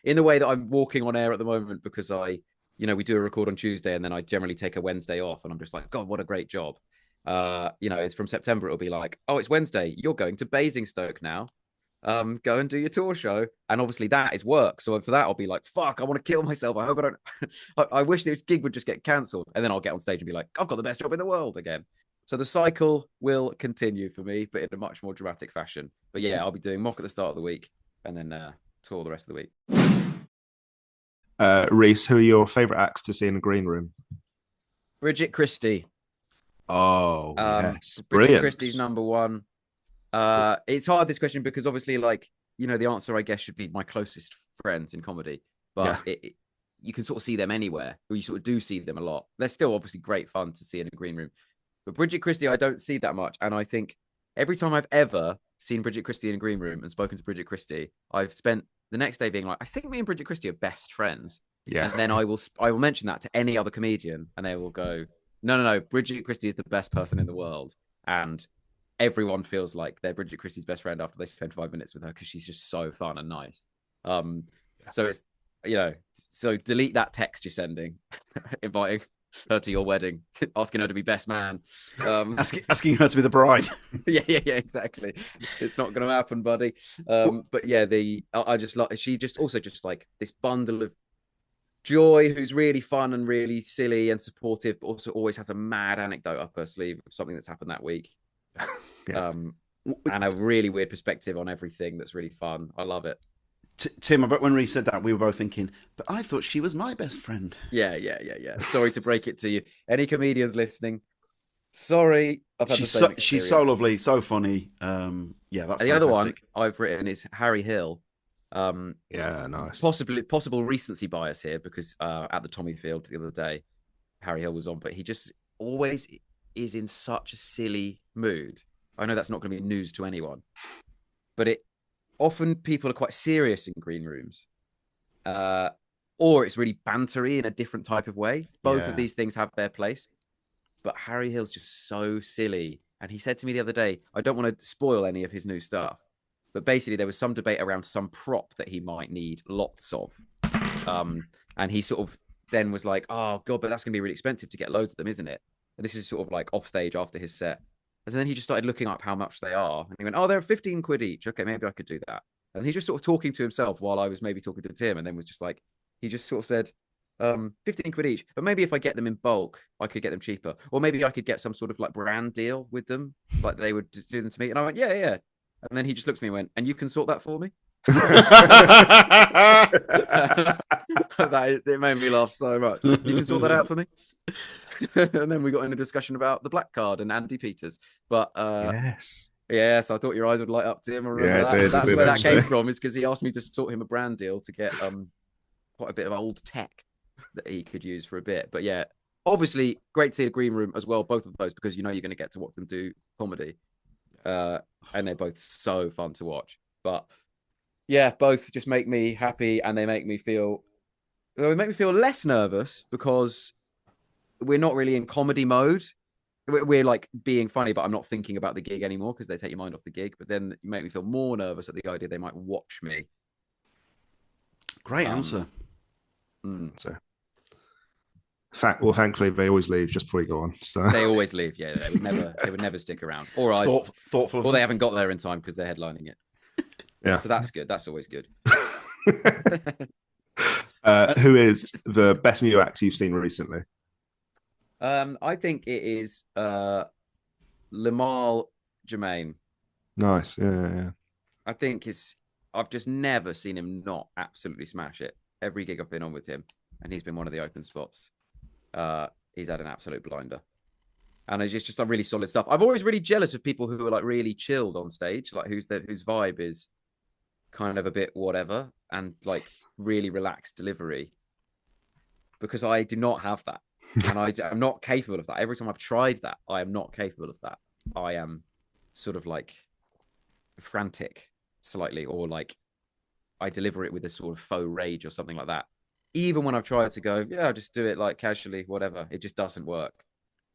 in the way that I'm walking on air at the moment, because we do a record on Tuesday and then I generally take a Wednesday off, and I'm just like, God, what a great job. It's from September. It'll be like, oh, it's Wednesday. You're going to Basingstoke now. Go and do your tour show. And obviously that is work. So for that, I'll be like, fuck, I want to kill myself. I hope I don't. I wish this gig would just get cancelled. And then I'll get on stage and be like, I've got the best job in the world again. So the cycle will continue for me, but in a much more dramatic fashion. But yeah, I'll be doing Mock at the start of the week and then tour the rest of the week. Rhys, who are your favourite acts to see in the green room? Bridget Christie. Oh, yes. Bridget Brilliant. Christie's number one. It's hard, this question, because obviously, the answer, I guess, should be my closest friends in comedy. But you can sort of see them anywhere, or you sort of do see them a lot. They're still obviously great fun to see in a green room. But Bridget Christie, I don't see that much. And I think every time I've ever seen Bridget Christie in a green room and spoken to Bridget Christie, I've spent the next day being like, I think me and Bridget Christie are best friends. Yeah. And then I will mention that to any other comedian, and they will go, no, Bridget Christie is the best person in the world. And everyone feels like they're Bridget Christie's best friend after they spend 5 minutes with her, because she's just so fun and nice. So it's, so delete that text you're sending, inviting her to your wedding, asking her to be best man, asking her to be the bride. yeah, exactly. It's not going to happen, buddy. But yeah, I just like, she just also just like this bundle of joy, who's really fun and really silly and supportive, but also always has a mad anecdote up her sleeve of something that's happened that week. And a really weird perspective on everything that's really fun. I love it. Tim, I bet when Rhys said that, we were both thinking, but I thought she was my best friend. Yeah. Sorry to break it to you. Any comedians listening? Sorry, I've had the same experience. She's so lovely, so funny. Yeah, that's the fantastic. other one I've written is Harry Hill. Yeah, nice. Possible recency bias here because at the Tommy Field the other day, Harry Hill was on, but he just always is in such a silly mood. I know that's not going to be news to anyone, but often people are quite serious in green rooms, or it's really bantery in a different type of way. Both of these things have their place, but Harry Hill's just so silly. And he said to me the other day, I don't want to spoil any of his new stuff, but basically there was some debate around some prop that he might need lots of. And he sort of then was like, oh God, but that's going to be really expensive to get loads of them, isn't it? And this is sort of like off stage after his set. And then he just started looking up how much they are. And he went, oh, they're 15 quid each. Okay, maybe I could do that. And he's just sort of talking to himself while I was maybe talking to Tim. And then was just like, he just sort of said, 15 quid each. But maybe if I get them in bulk, I could get them cheaper. Or maybe I could get some sort of like brand deal with them. Like they would do them to me. And I went, yeah. And then he just looked at me and went, and you can sort that for me? It made me laugh so much. You can sort that out for me? And then we got in a discussion about the Black Card and Andy Peters. But yes, I thought your eyes would light up, Tim. That's where that came from, is because he asked me to sort him a brand deal to get quite a bit of old tech that he could use for a bit. But yeah, obviously great to see the green room as well, both of those, because you know you're going to get to watch them do comedy. And they're both so fun to watch. But yeah, both just make me happy, and they make me feel less nervous because we're not really in comedy mode. We're like being funny, but I'm not thinking about the gig anymore because they take your mind off the gig. But then you make me feel more nervous at the idea they might watch me. Great answer. So, thankfully, they always leave just before you go on. So they always leave. Yeah, they would never stick around. Or thoughtful. Or they haven't got there in time because they're headlining it. Yeah. So that's good. That's always good. Who is the best new act you've seen recently? I think it is Lamal Jermaine. Nice. Yeah. I think I've just never seen him not absolutely smash it. Every gig I've been on with him, and he's been one of the open spots. He's had an absolute blinder. And it's just really solid stuff. I'm always really jealous of people who are like really chilled on stage, like whose vibe is kind of a bit whatever and like really relaxed delivery. Because I do not have that. And I'm not capable of that. Every time I've tried that, I am not capable of that. I am sort of like frantic slightly, or like I deliver it with a sort of faux rage or something like that. Even when I've tried to go, yeah, I'll just do it like casually, whatever. It just doesn't work.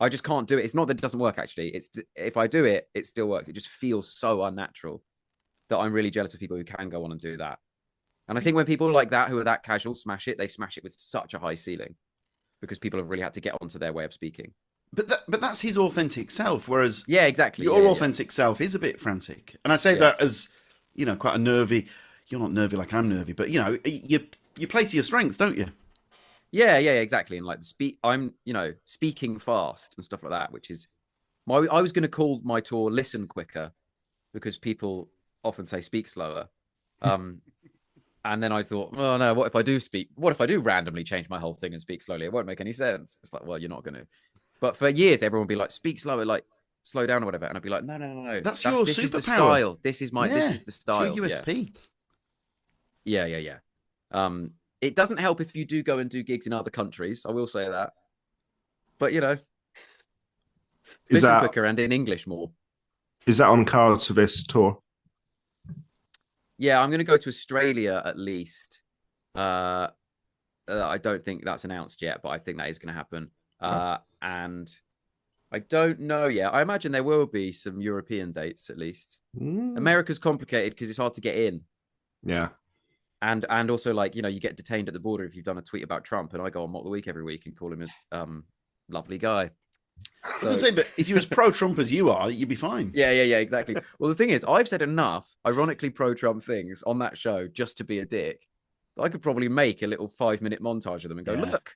I just can't do it. It's not that it doesn't work, actually. It's if I do it, it still works. It just feels so unnatural that I'm really jealous of people who can go on and do that. And I think when people like that, who are that casual, smash it, they smash it with such a high ceiling because people have really had to get onto their way of speaking. But that's his authentic self, whereas yeah, exactly. Your authentic self is a bit frantic. And I say that as, you know, quite a nervy. You're not nervy like I'm nervy, but you know, you play to your strengths, don't you? Yeah, exactly. And like I'm, you know, speaking fast and stuff like that, which is I was going to call my tour Listen Quicker because people often say speak slower. And then I thought, oh no, what if I do randomly change my whole thing and speak slowly? It won't make any sense. It's like, well, you're not going to. But for years, everyone would be like, speak slower, like slow down or whatever. And I'd be like, no. That's your this superpower. Is the style. This is the style. It's your USP. Yeah. It doesn't help if you do go and do gigs in other countries. I will say that. But, you know, listen quicker and in English more. Is that on cards for this tour? Yeah, I'm going to go to Australia at least. I don't think that's announced yet, but I think that is going to happen. And I don't know yet. I imagine there will be some European dates at least. America's complicated because it's hard to get in. Yeah. And also, like, you know, you get detained at the border if you've done a tweet about Trump, and I go on Mock the Week every week and call him a lovely guy. I was going to say, but if you're as pro-Trump as you are, you'd be fine. Yeah, exactly. Well, the thing is, I've said enough, ironically pro-Trump things on that show just to be a dick. I could probably make a little 5-minute montage of them and go, look.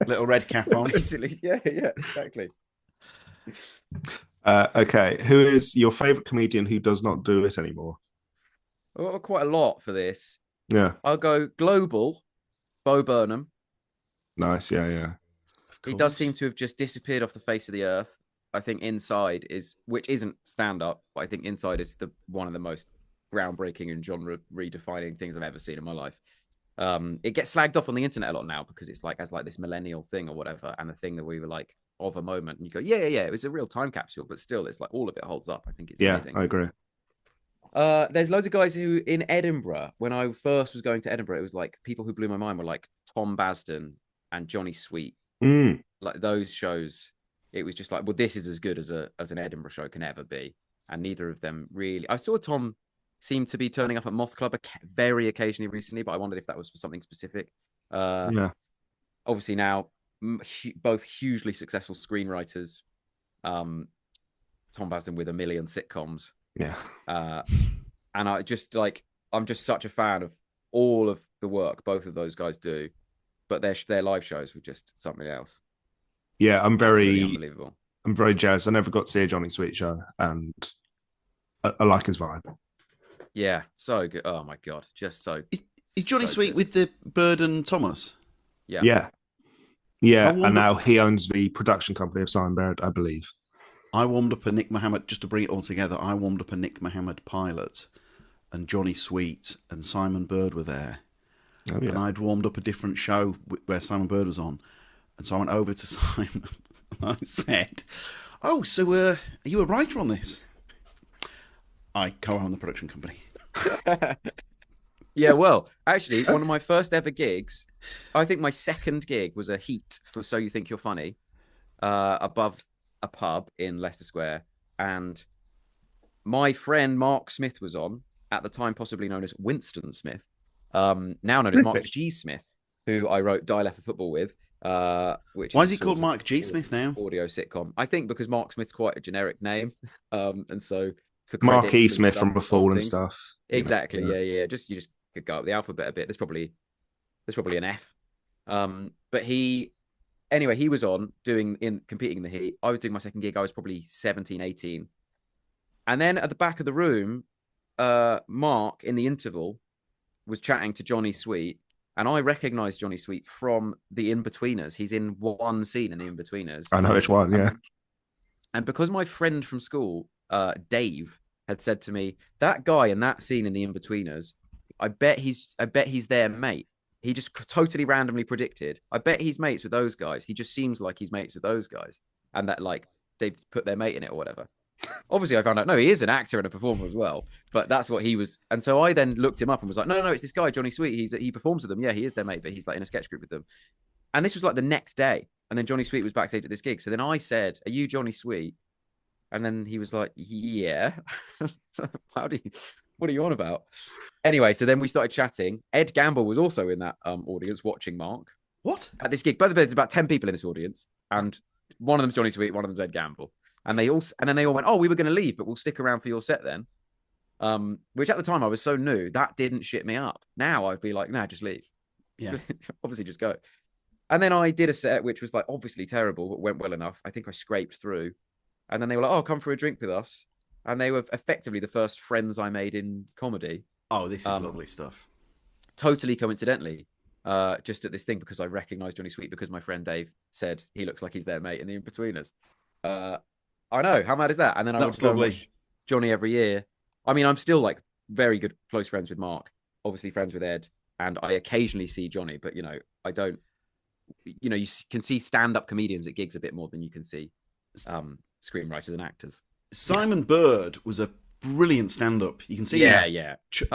Little red cap on. Basically, yeah, exactly. Okay, who is your favourite comedian who does not do it anymore? quite a lot for this. Yeah, I'll go global. Bo Burnham. nice. Yeah, yeah. Of He does course. seem to have just disappeared off the face of the earth. I think Inside is, which isn't stand up, but I think Inside is one of the most groundbreaking and genre redefining things I've ever seen in my life. It gets slagged off on the internet a lot now because it's like as like this millennial thing or whatever, and the thing that we were like of a moment, and you go, yeah, it was a real time capsule, but still, it's like all of it holds up. I think it's Yeah, amazing. I agree. There's loads of guys who in Edinburgh, when I first was going to Edinburgh, it was like people who blew my mind were like Tom Basden and Johnny Sweet. Mm. Like those shows, it was just like, well, this is as good as an Edinburgh show can ever be. And neither of them really. I saw Tom seem to be turning up at Moth Club very occasionally recently, but I wondered if that was for something specific. Yeah. Obviously now, both hugely successful screenwriters. Tom Basden with a million sitcoms. Yeah. And I just like, I'm just such a fan of all of the work both of those guys do, but their live shows were just something else. Yeah, I'm Absolutely very unbelievable. I'm very jazzed. I never got to see a Johnny Sweet show, and I like his vibe. Yeah, so good. Oh my god, just so. Is Johnny so Sweet good. with the Bird and Thomas? Yeah. Yeah. Yeah, I wonder- and now he owns the production company of Simon Barrett, I believe. I warmed up a Nick Mohammed, just to bring it all together, I warmed up a Nick Mohammed pilot, and Johnny Sweet and Simon Bird were there. Oh, yeah. And I'd warmed up a different show where Simon Bird was on. And so I went over to Simon and I said, "Oh, so are you a writer on this?" I co-own the production company. Yeah, well, actually, one of my first ever gigs, I think my second gig was a heat for So You Think You're Funny, above a pub in Leicester Square. And my friend Mark Smith was on, at the time possibly known as Winston Smith, now known as Mark G. Smith, who I wrote Dial F for Football with. Which Why is is he called Mark G. Smith now? Audio sitcom. I think because Mark Smith's quite a generic name. And so for Mark E. credits and Smith stuff from and Before and things- stuff. Exactly. You know, Yeah. You just could go up the alphabet a bit. There's probably an F. But he was on competing in the heat. I was doing my second gig. I was probably 17, 18. And then at the back of the room, Mark in the interval was chatting to Johnny Sweet. And I recognized Johnny Sweet from the In-Betweeners. He's in one scene in the In-Betweeners. I know which one, yeah. And because my friend from school, Dave, had said to me, that guy in that scene in the In-Betweeners, I bet he's their mate. He just totally randomly predicted, I bet he's mates with those guys. He just seems like he's mates with those guys. And that like they've put their mate in it or whatever. Obviously, I found out, no, he is an actor and a performer as well. But that's what he was. And so I then looked him up and was like, no, it's this guy, Johnny Sweet. He performs with them. Yeah, he is their mate, but he's like in a sketch group with them. And this was like the next day. And then Johnny Sweet was backstage at this gig. So then I said, are you Johnny Sweet? And then he was like, yeah. What are you on about? Anyway, so then we started chatting. Ed Gamble was also in that audience watching Mark What? at this gig. Both of them, there's about 10 people in this audience. And one of them's Johnny Sweet, one of them's Ed Gamble. And then they all went, oh, we were going to leave, but we'll stick around for your set then. Which at the time I was so new, that didn't shit me up. Now I'd be like, nah, just leave. Yeah. Obviously, just go. And then I did a set which was like obviously terrible, but went well enough. I think I scraped through. And then they were like, oh, come for a drink with us. And they were effectively the first friends I made in comedy. Oh, this is lovely stuff. Totally coincidentally, just at this thing, because I recognized Johnny Sweet because my friend Dave said he looks like he's their mate in the In-Betweeners. I know, how mad is that? And then I would go and watch Johnny every year. I mean, I'm still like very good, close friends with Mark, obviously friends with Ed, and I occasionally see Johnny, but I don't, you can see stand-up comedians at gigs a bit more than you can see screenwriters and actors. Simon Bird was a brilliant stand-up. You can see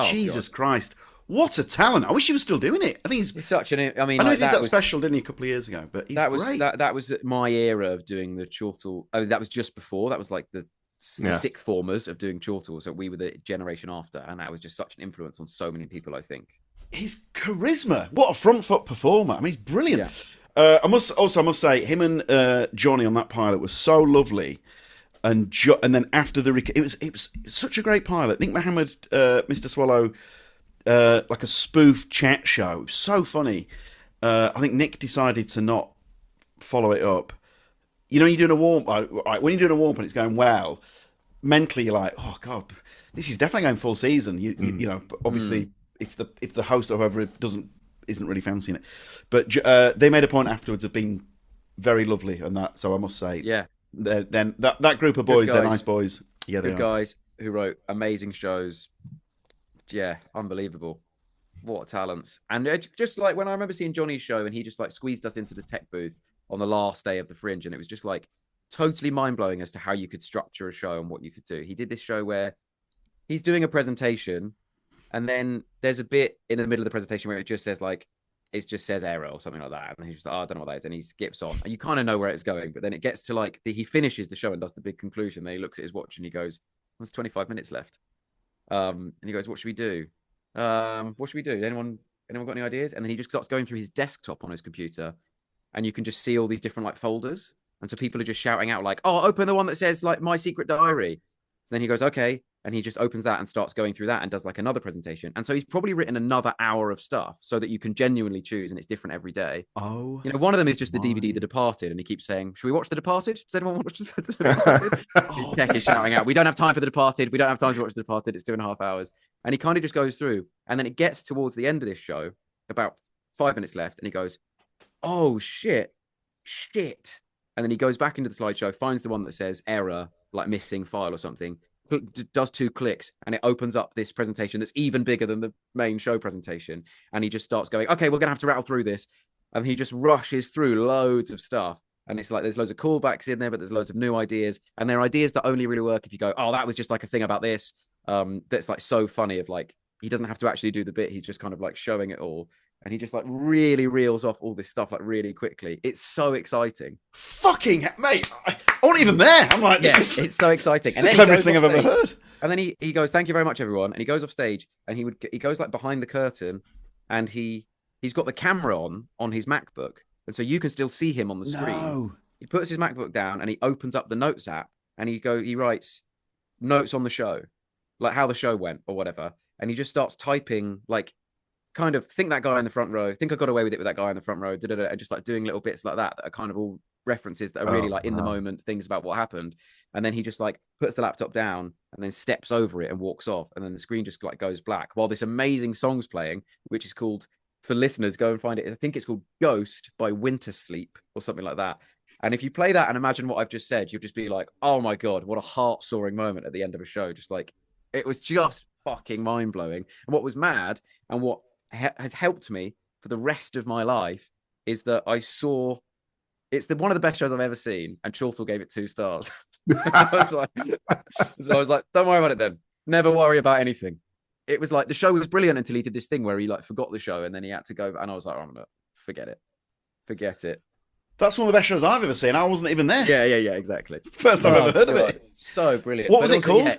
Jesus Christ, what a talent. I wish he was still doing it. I think he's such an, I mean, I know like, he did that special, didn't he, a couple of years ago, but he's great. That was my era of doing the chortle. I mean, that was just before. That was like the sixth formers of doing chortle. So we were the generation after, and that was just such an influence on so many people, I think. His charisma, what a front foot performer. I mean, he's brilliant. Yeah. I must say, him and Johnny on that pilot was so lovely. And then after it was such a great pilot. Nick Mohammed, Mr. Swallow, like a spoof chat show. It was so funny. I think Nick decided to not follow it up. You're doing a warm, right? When you're doing a warm and it's going well, mentally you're like, oh god, this is definitely going full season. You know, but obviously if the host or whoever isn't really fancying it, but they made a point afterwards of being very lovely and that. So I must say, Yeah. Then that group of boys, they're nice boys. Yeah, they Good are. guys who wrote amazing shows. Yeah, unbelievable. What talents. And just like when I remember seeing Johnny's show and he just like squeezed us into the tech booth on the last day of the Fringe, and it was just like totally mind-blowing as to how you could structure a show and what you could do. He did this show where he's doing a presentation and then there's a bit in the middle of the presentation where it just says error or something like that, and he's just like, oh, I don't know what that is, and he skips on, and you kind of know where it's going, but then it gets to like he finishes the show and does the big conclusion. Then he looks at his watch and he goes, there's 25 minutes left, and he goes, what should we do? Anyone got any ideas? And then he just starts going through his desktop on his computer, and you can just see all these different like folders, and so people are just shouting out like, oh, open the one that says like My Secret Diary. And then he goes, okay. And he just opens that and starts going through that and does like another presentation. And so he's probably written another hour of stuff so that you can genuinely choose, and it's different every day. Oh, you know, one of them is just the DVD The Departed, and he keeps saying, should we watch The Departed? Does anyone watch The Departed? Tech is shouting out, we don't have time for The Departed. We don't have time to watch The Departed. It's 2.5 hours. And he kind of just goes through, and then it gets towards the end of this show, about 5 minutes left, and he goes, oh, shit. And then he goes back into the slideshow, finds the one that says error, like missing file or something, does 2 clicks, and it opens up this presentation that's even bigger than the main show presentation. And he just starts going, okay, we're gonna have to rattle through this. And he just rushes through loads of stuff, and it's like there's loads of callbacks in there, but there's loads of new ideas, and they're ideas that only really work if you go, oh, that was just like a thing about this, that's like so funny. Of like, he doesn't have to actually do the bit, he's just kind of like showing it all, and he just like really reels off all this stuff like really quickly. It's so exciting. Fucking mate, I wasn't even there. I'm like, it's so exciting. It's the cleverest thing I've ever heard. And then he goes, thank you very much, everyone. And he goes off stage, and he goes like behind the curtain, and he's got the camera on his MacBook, and so you can still see him on the screen. No. He puts his MacBook down and he opens up the notes app, and he writes notes on the show, like how the show went or whatever, and he just starts typing like, kind of think that guy in the front row, think I got away with it with that guy in the front row, and just like doing little bits like that are kind of all references that are really like in the moment, things about what happened. And then he just like puts the laptop down and then steps over it and walks off, and then the screen just like goes black while this amazing song's playing, which is called, for listeners, go and find it, I think it's called Ghost by Winter Sleep or something like that. And if you play that and imagine what I've just said, you'll just be like, oh my god, what a heart-soaring moment at the end of a show. Just like, it was just fucking mind-blowing. And what was mad, and what has helped me for the rest of my life, is that I saw it's one of the best shows I've ever seen, and Chortle gave it 2 stars. I was like, don't worry about it then. Never worry about anything. It was like the show was brilliant until he did this thing where he like forgot the show, and then he had to go, and I was like, oh, I'm gonna forget it. That's one of the best shows I've ever seen. I wasn't even there. Yeah, exactly. First time I've ever heard of it. So brilliant. What was it called?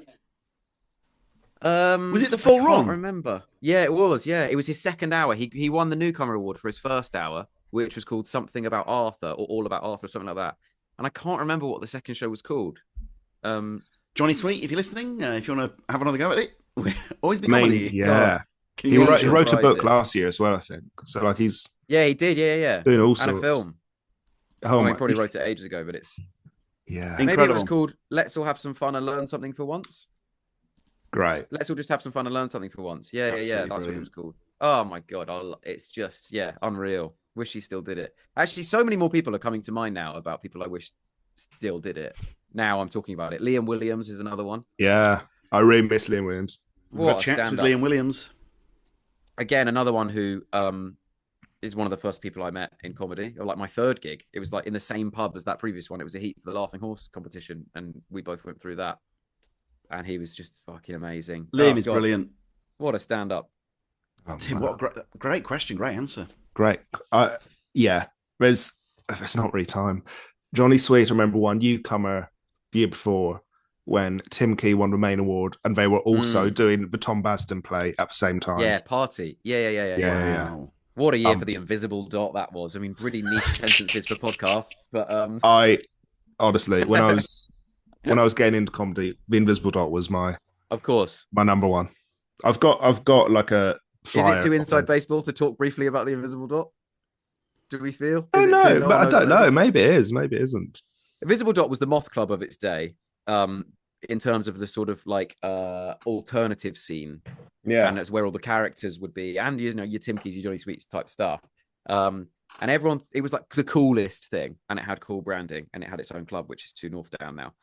Was it the full run? I can't remember. Yeah, it was. Yeah, it was his second hour. He won the newcomer award for his first hour, which was called Something About Arthur, or All About Arthur, or something like that. And I can't remember what the second show was called. Johnny Sweet, if you're listening, if you want to have another go at it, always be comedy. Yeah. He wrote a book last year as well, I think. So like he's he did. Yeah. Doing all sorts. And a film. Oh, he probably wrote it ages ago, but it's Incredible. Maybe it was called Let's All Have Some Fun and Learn Something for Once. Great. Let's all just have some fun and learn something for once. Yeah. That's brilliant. what it was called. Oh my god, it's just unreal. Wish he still did it. Actually, so many more people are coming to mind now about people I wish still did it. Now I'm talking about it. Liam Williams is another one. Yeah, I really miss Liam Williams. What chats with Liam Williams? Again, another one who is one of the first people I met in comedy, or like my third gig. It was like in the same pub as that previous one. It was a heat for the Laughing Horse competition, and we both went through that. And he was just fucking amazing. Liam is brilliant. What a stand-up. Tim, what a great question, great answer. Great. There's not really time. Johnny Sweet, I remember one newcomer the year before when Tim Key won the main award, and they were also doing the Tom Basden play at the same time. Yeah, Party. Yeah. Wow. What a year for the Invisible Dot that was. I mean, pretty niche sentences for podcasts, but I honestly, when I was getting into comedy, the Invisible Dot was my number one. I've got like a flyer. Is it too inside baseball to talk briefly about the Invisible Dot? Do we feel? I don't know. Maybe it is. Maybe it isn't. Invisible Dot was the Moth Club of its day. in terms of the sort of like alternative scene, Yeah. and that's where all the characters would be, and you know, your Timkeys, your Johnny Sweets type stuff. And everyone, it was like the coolest thing, and it had cool branding, and it had its own club, which is 2 North Down now.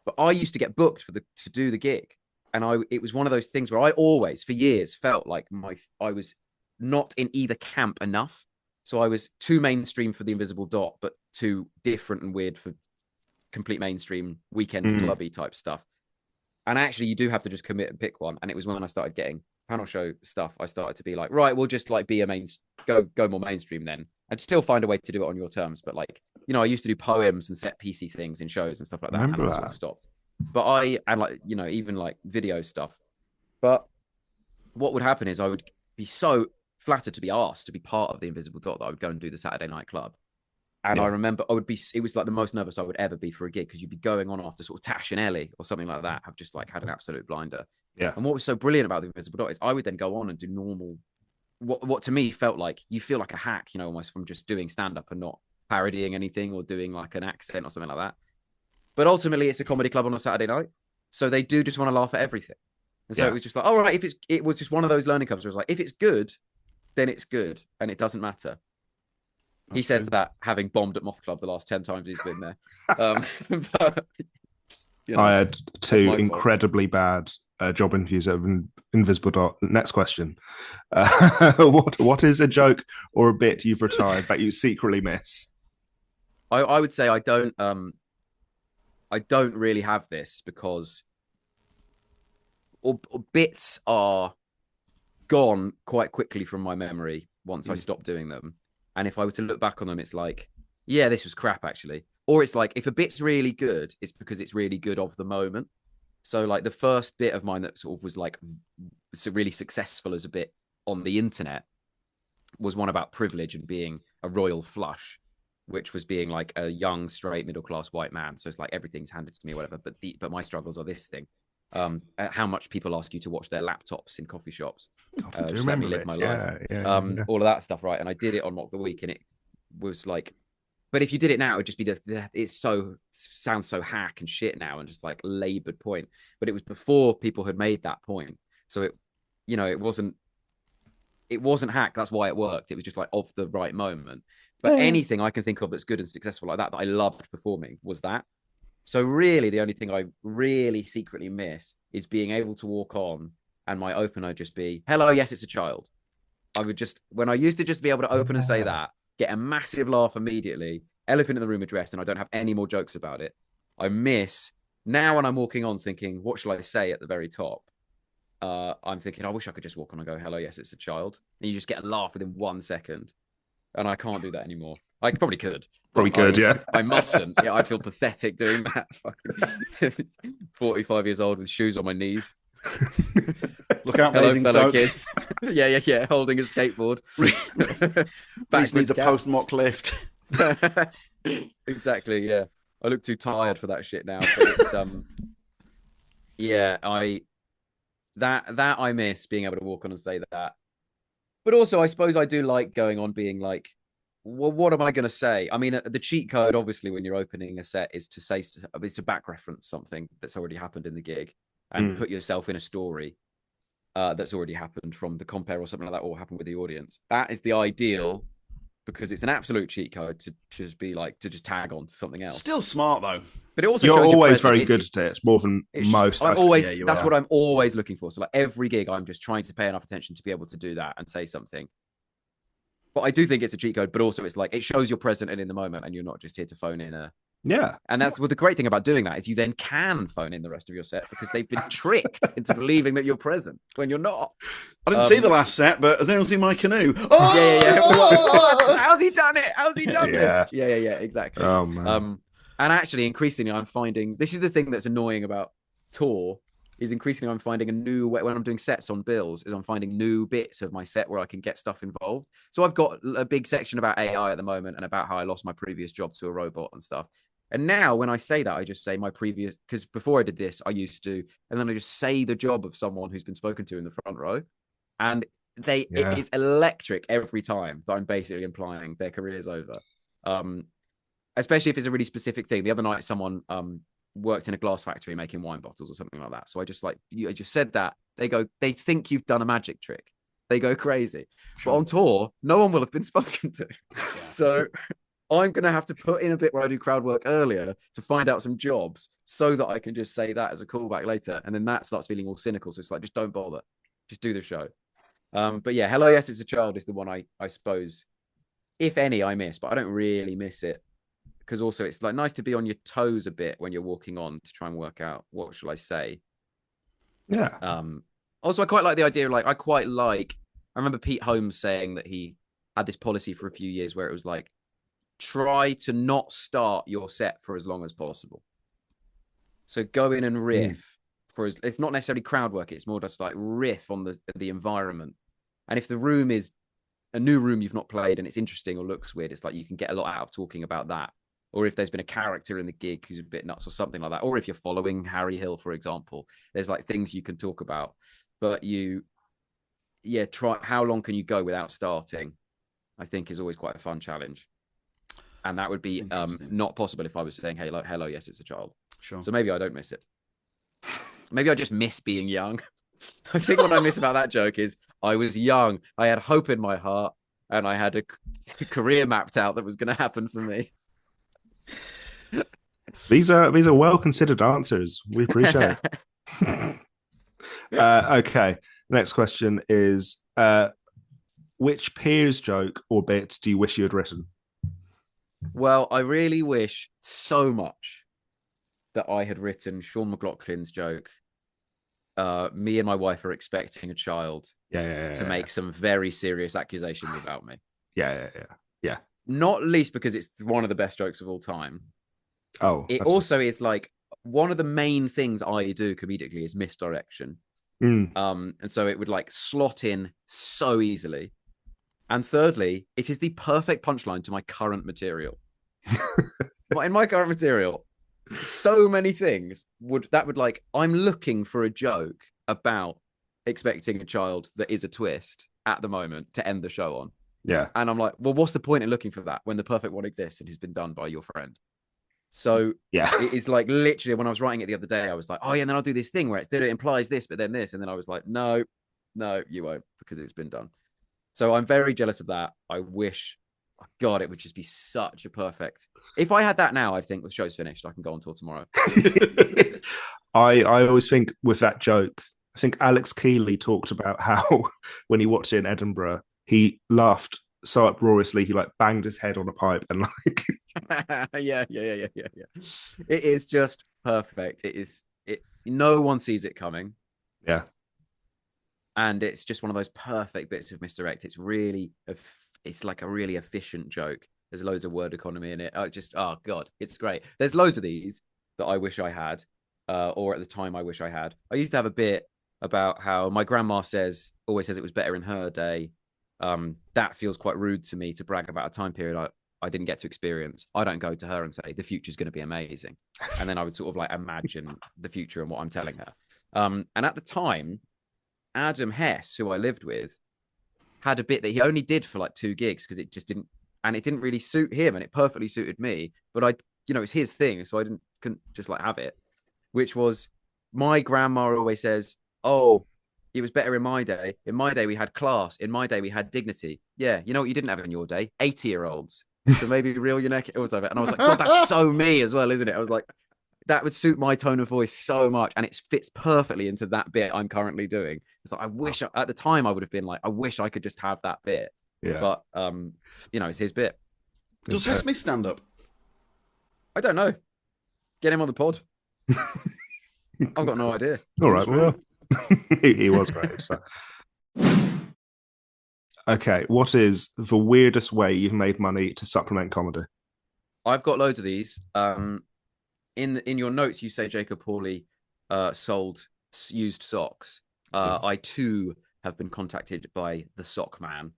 But I used to get booked to do the gig, and it was one of those things where I always, for years, felt like I was not in either camp enough. So I was too mainstream for the Invisible Dot, but too different and weird for complete mainstream weekend clubby type stuff. And actually, you do have to just commit and pick one. And it was when I started getting panel show stuff, I started to be like, right, we'll just like be go more mainstream then, and still find a way to do it on your terms. But like, you know, I used to do poems and set piecey things in shows and stuff like that, and I sort of stopped. But and like, you know, even like video stuff. But what would happen is I would be so flattered to be asked to be part of the Invisible Dot that I would go and do the Saturday night club. And I remember it was like the most nervous I would ever be for a gig, because you'd be going on after sort of Tash and Ellie or something like that, have just like had an absolute blinder. Yeah. And what was so brilliant about the Invisible Dot is I would then go on and do normal, what to me felt like, you feel like a hack, you know, almost, from just doing stand-up and not parodying anything or doing like an accent or something like that. But ultimately, it's a comedy club on a Saturday night, so they do just want to laugh at everything. And so it was just like, all right, it was just one of those learning curves where it was like, if it's good, then it's good, and it doesn't matter. He says that having bombed at Moth Club the last 10 times he's been there. But, you know, I had 2 incredibly bad job interviews at Invisible Dot. Next question. What is a joke or a bit you've retired that you secretly miss? I would say I don't really have this, because or bits are gone quite quickly from my memory once I stop doing them. And if I were to look back on them, it's like, yeah, this was crap, actually. Or it's like, if a bit's really good, it's because it's really good of the moment. So like the first bit of mine that sort of was like really successful as a bit on the internet was one about privilege and being a royal flush, which was being like a young, straight, middle-class white man. So it's like everything's handed to me or whatever. But my struggles are this thing. How much people ask you to watch their laptops in coffee shops. Just let me live my life. All of that stuff, right? And I did it on Mock the Week, and it was like, but if you did it now, it would just be sounds so hack and shit now, and just like labored point. But it was before people had made that point, so it, you know, it wasn't hack. That's why it worked. It was just like of the right moment. But anything I can think of that's good and successful like that I loved performing was that. So really, the only thing I really secretly miss is being able to walk on and my opener just be, hello, yes, it's a child. I would just, when I used to just be able to open and say that, get a massive laugh immediately, elephant in the room addressed, and I don't have any more jokes about it. I miss, now when I'm walking on thinking, what shall I say at the very top? I'm thinking, I wish I could just walk on and go, hello, yes, it's a child. And you just get a laugh within 1 second. And I can't do that anymore. I probably could. Probably could, yeah. I mustn't. Yeah, I'd feel pathetic doing that. Fucking 45 years old with shoes on my knees. Look out, Basingstoke. Kids. yeah. Holding a skateboard. Rhys needs a post-mock lift. Exactly, yeah. I look too tired for that shit now. But it's, yeah, that I miss, being able to walk on and say that. But also, I suppose I do like going on being like, well, what am I going to say? I mean, the cheat code, obviously, when you're opening a set is to back reference something that's already happened in the gig and put yourself in a story that's already happened from the compare or something like that, or happened with the audience. That is the ideal, because it's an absolute cheat code to just be like, to just tag on to something else. Still smart, though. But it also you're shows always very good at it, more than most. That's what I'm always looking for. So like every gig, I'm just trying to pay enough attention to be able to do that and say something. But I do think it's a cheat code, but also it's like, it shows you're present and in the moment, and you're not just here to phone in a... Yeah. And that's what the great thing about doing that is, you then can phone in the rest of your set, because they've been tricked into believing that you're present when you're not. I didn't see the last set, but has anyone seen my canoe? Oh! Yeah. What? How's he done it? How's he done this? Yeah, exactly. Oh, man. And actually, increasingly, I'm finding, this is the thing that's annoying about tour, is increasingly I'm finding a new way, when I'm doing sets on bills, is I'm finding new bits of my set where I can get stuff involved. So I've got a big section about AI at the moment, and about how I lost my previous job to a robot and stuff. And now when I say that, I just say my previous, because before I did this, I used to, and then I just say the job of someone who's been spoken to in the front row. And it is electric every time that I'm basically implying their career's over. Especially if it's a really specific thing. The other night, someone worked in a glass factory making wine bottles or something like that. So I just like, you just said that. They think you've done a magic trick. They go crazy. Sure. But on tour, no one will have been spoken to. Yeah. So I'm going to have to put in a bit where I do crowd work earlier to find out some jobs so that I can just say that as a callback later. And then that starts feeling all cynical. So it's like, just don't bother. Just do the show. But yeah, Hello, Yes, It's a Child is the one I suppose, if any, I miss, but I don't really miss it. Because also it's like nice to be on your toes a bit when you're walking on to try and work out what shall I say. Yeah. Also, I quite like the idea of like, I remember Pete Holmes saying that he had this policy for a few years where it was like, try to not start your set for as long as possible. So go in and riff it's not necessarily crowd work. It's more just like riff on the environment. And if the room is a new room you've not played and it's interesting or looks weird, it's like you can get a lot out of talking about that. Or if there's been a character in the gig who's a bit nuts or something like that. Or if you're following Harry Hill, for example, there's like things you can talk about. But try how long can you go without starting, I think is always quite a fun challenge. And that would be not possible if I was saying, hey, like, hello, yes, it's a child. Sure. So maybe I don't miss it. Maybe I just miss being young. I think what I miss about that joke is I was young. I had hope in my heart and I had a career mapped out that was going to happen for me. These are well considered answers. We appreciate it. Okay. Next question is which Piers joke or bit do you wish you had written? Well, I really wish so much that I had written Sean McLaughlin's joke. Me and my wife are expecting a child to make some very serious accusations about me. Yeah. Not least because it's one of the best jokes of all time. Oh, it also is like one of the main things I do comedically is misdirection. And so it would like slot in so easily. And thirdly, it is the perfect punchline to my current material. In my current material, so many things would like, I'm looking for a joke about expecting a child that is a twist at the moment to end the show on. Yeah. And I'm like, well, what's the point in looking for that when the perfect one exists and has been done by your friend? So yeah, it is like literally when I was writing it the other day, I was like, oh yeah, and then I'll do this thing where it implies this, but then this. And then I was like, no, you won't, because it's been done. So I'm very jealous of that. I wish, oh God, it would just be such a perfect. If I had that now, I'd think the show's finished. I can go on tour tomorrow. I always think with that joke, I think Alex Keeley talked about how when he watched it in Edinburgh, he laughed so uproariously he like banged his head on a pipe and like yeah. It is just perfect. No one sees it coming. Yeah. And it's just one of those perfect bits of misdirect. It's like a really efficient joke. There's loads of word economy in it. Oh God, it's great. There's loads of these that I wish I had, or at the time I wish I had. I used to have a bit about how my grandma always says it was better in her day. That feels quite rude to me to brag about a time period I didn't get to experience. I don't go to her and say the future's going to be amazing, and then I would sort of like imagine the future and what I'm telling her. And at the time, Adam Hess, who I lived with, had a bit that he only did for like 2 gigs because it didn't really suit him, and it perfectly suited me. But it's his thing, so couldn't just like have it. Which was, my grandma always says, "Oh, it was better in my day. In my day, we had class. In my day, we had dignity." Yeah, you know what you didn't have in your day? 80-year-olds. So maybe reel your neck. It was over. And I was like, God, that's so me as well, isn't it? I was like, that would suit my tone of voice so much, and it fits perfectly into that bit I'm currently doing. It's like, I wish at the time I would have been like, I wish I could just have that bit. Yeah. But it's his bit. Does Hess Smith stand up? I don't know. Get him on the pod. I've got no idea. All right, well, he was great. So. Okay, what is the weirdest way you've made money to supplement comedy? I've got loads of these. In your notes, you say Jacob Hawley sold used socks. Yes. I too have been contacted by the sock man.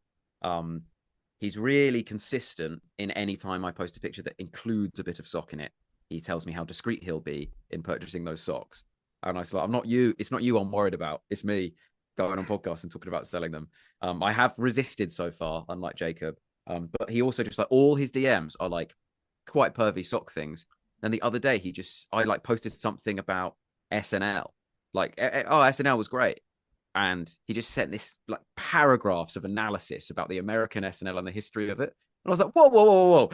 He's really consistent in any time I post a picture that includes a bit of sock in it. He tells me how discreet he'll be in purchasing those socks. And I said, I'm not you. It's not you I'm worried about. It's me going on podcasts and talking about selling them. I have resisted so far, unlike Jacob. But he also just like all his DMs are like quite pervy sock things. Then the other day, I like posted something about SNL. Like, oh, SNL was great. And he just sent this like paragraphs of analysis about the American SNL and the history of it. And I was like, whoa, whoa, whoa, whoa.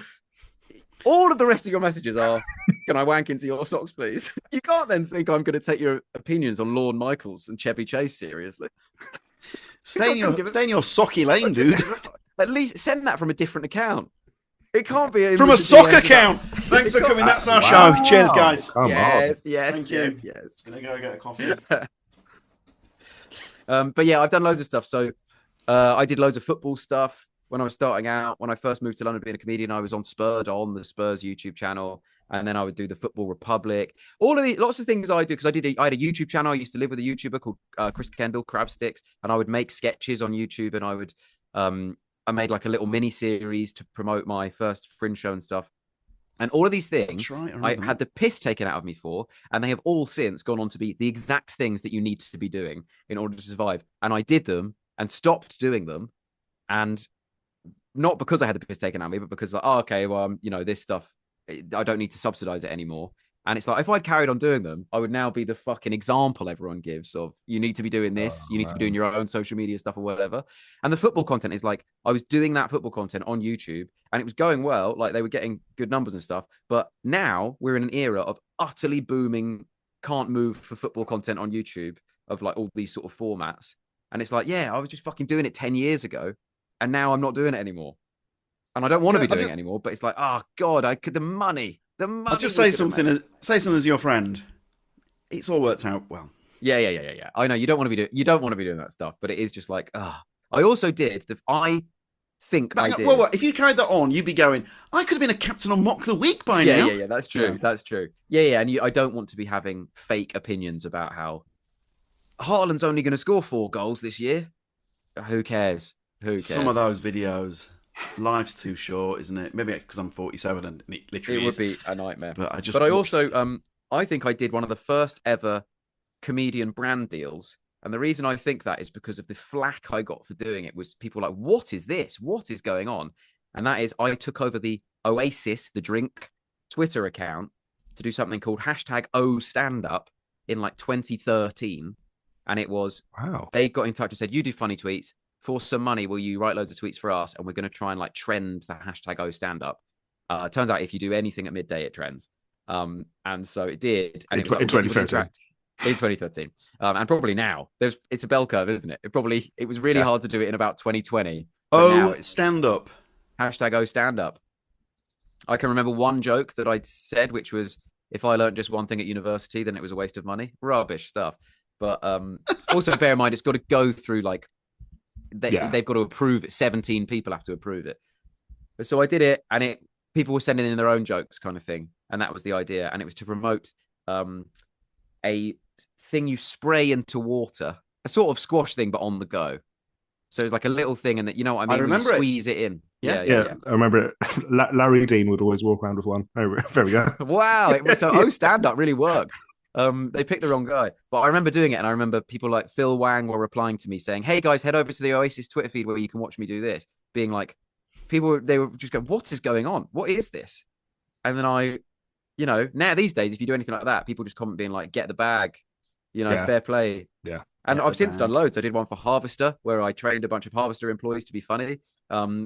All of the rest of your messages are, can I wank into your socks, please? You can't then think I'm going to take your opinions on Lorne Michaels and Chevy Chase seriously. Stay in your socky lane, dude. At least send that from a different account. It can't be from a sock account. Thanks for coming. That's our show. Cheers, guys. Yes. Gonna go get a coffee. But yeah, I've done loads of stuff. So I did loads of football stuff when I was starting out. When I first moved to London being a comedian, I was on Spurred on the Spurs YouTube channel. And then I would do the Football Republic. All of the lots of things I do, because I had a YouTube channel. I used to live with a YouTuber called Chris Kendall, Crab Sticks, and I would make sketches on YouTube, and I would I made like a little mini series to promote my first Fringe show and stuff. And all of these things I had the piss taken out of me for, and they have all since gone on to be the exact things that you need to be doing in order to survive. And I did them and stopped doing them. And not because I had the piss taken out of me, but because like, oh, okay, well, this stuff, I don't need to subsidize it anymore. And it's like, if I'd carried on doing them, I would now be the fucking example everyone gives of, you need to be doing this, you need to be doing your own social media stuff or whatever. And the football content is like, I was doing that football content on YouTube and it was going well, like they were getting good numbers and stuff. But now we're in an era of utterly booming, can't move for football content on YouTube of like all these sort of formats. And it's like, yeah, I was just fucking doing it 10 years ago and now I'm not doing it anymore. And I don't want to be doing it anymore, but it's like, oh God, the money. I'll just say something as your friend. It's all worked out well. Yeah. I know you don't want to be doing that stuff, but it is just like, I also did. I did. Well, if you carried that on, you'd be going, I could have been a captain on Mock the Week by now. Yeah. That's true. Yeah. That's true. Yeah. And I don't want to be having fake opinions about how Haaland's only going to score 4 goals this year. Who cares? Some of those videos. Life's too short, isn't it? Maybe it's because I'm 47 and it literally would be a nightmare. But I think I did one of the first ever comedian brand deals. And the reason I think that is because of the flack I got for doing it was people like, what is this? What is going on? And that is I took over the Oasis, the drink Twitter account to do something called #OStandup in like 2013. And it was, they got in touch and said, you do funny tweets. For some money, will you write loads of tweets for us? And we're going to try and like trend the #OStandup. Turns out if you do anything at midday, it trends. And so it did. And in 2013. In 2013. And probably now. It's a bell curve, isn't it? It was really hard to do it in about 2020. Stand up. #OStandup. I can remember one joke that I'd said, which was, if I learned just one thing at university, then it was a waste of money. Rubbish stuff. But also bear in mind, it's got to go through like, they've got to approve it. 17 people have to approve it. So I did it, and people were sending in their own jokes, kind of thing, and that was the idea. And it was to promote a thing you spray into water, a sort of squash thing, but on the go. So it's like a little thing, and that I mean, I remember you squeeze it in. Yeah. I remember it. Larry Dean would always walk around with one. Oh, there we go. Wow! So stand-up really worked. They picked the wrong guy, but I remember doing it, and I remember people like Phil Wang were replying to me saying, "Hey guys, head over to the Oasis Twitter feed where you can watch me do this." Being like, they were just going, "What is going on? What is this?" And then now these days, if you do anything like that, people just comment being like, "Get the bag," fair play. Yeah. And I've since done loads. I did one for Harvester where I trained a bunch of Harvester employees to be funny,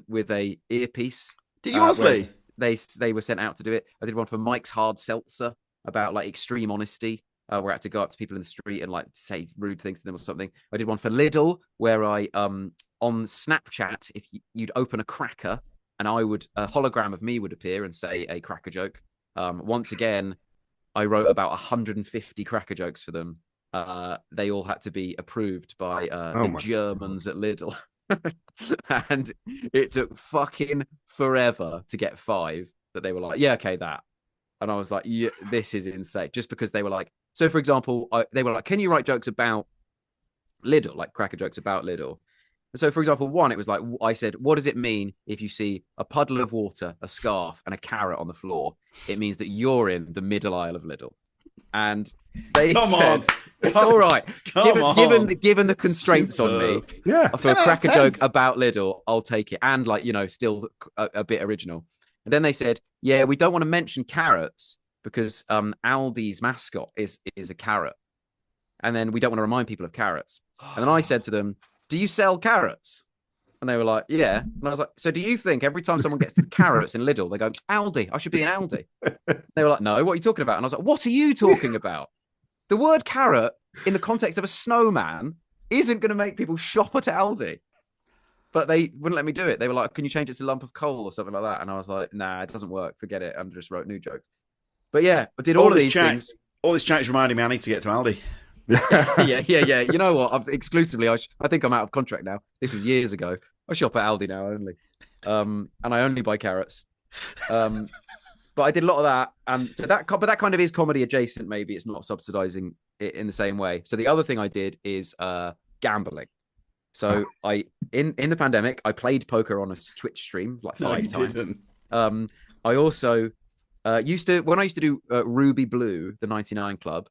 with a earpiece. Did you honestly? They were sent out to do it. I did one for Mike's Hard Seltzer about like extreme honesty, where I had to go up to people in the street and like say rude things to them or something. I did one for Lidl where I on Snapchat, if you'd open a cracker and a hologram of me would appear and say a cracker joke. Once again, I wrote about 150 cracker jokes for them. They all had to be approved by the Germans at Lidl. And it took fucking forever to get 5 that they were like, yeah, okay, that. And I was like, yeah, this is insane. Just because they were like, so for example, they were like, can you write jokes about Lidl, like cracker jokes about Lidl? And so for example, one, it was like, I said, what does it mean if you see a puddle of water, a scarf and a carrot on the floor? It means that you're in the middle aisle of Lidl. And they said, it's all right. Given the constraints on me, for a cracker joke about Lidl, I'll take it. And like, still a bit original. And then they said, yeah, we don't want to mention carrots because Aldi's mascot is a carrot, and then we don't want to remind people of carrots. And then I said to them, "Do you sell carrots?" And they were like, "Yeah." And I was like, "So do you think every time someone gets to the carrots in Lidl, they go, Aldi, I should be an Aldi?" They were like, "No, what are you talking about?" And I was like, "What are you talking about? The word carrot in the context of a snowman isn't going to make people shop at Aldi." But they wouldn't let me do it. They were like, "Can you change it to lump of coal or something like that?" And I was like, "Nah, it doesn't work. Forget it." And just wrote new jokes. But yeah, I did all of these things. All this chat is reminding me I need to get to Aldi. yeah. You know what? I've exclusively. I think I'm out of contract now. This was years ago. I shop at Aldi now only, and I only buy carrots. But I did a lot of that, and so but that kind of is comedy adjacent. Maybe it's not subsidizing it in the same way. So the other thing I did is gambling. So in the pandemic, I played poker on a Twitch stream like 5 times. Didn't. I also used to do Ruby Blue, the 99 Club.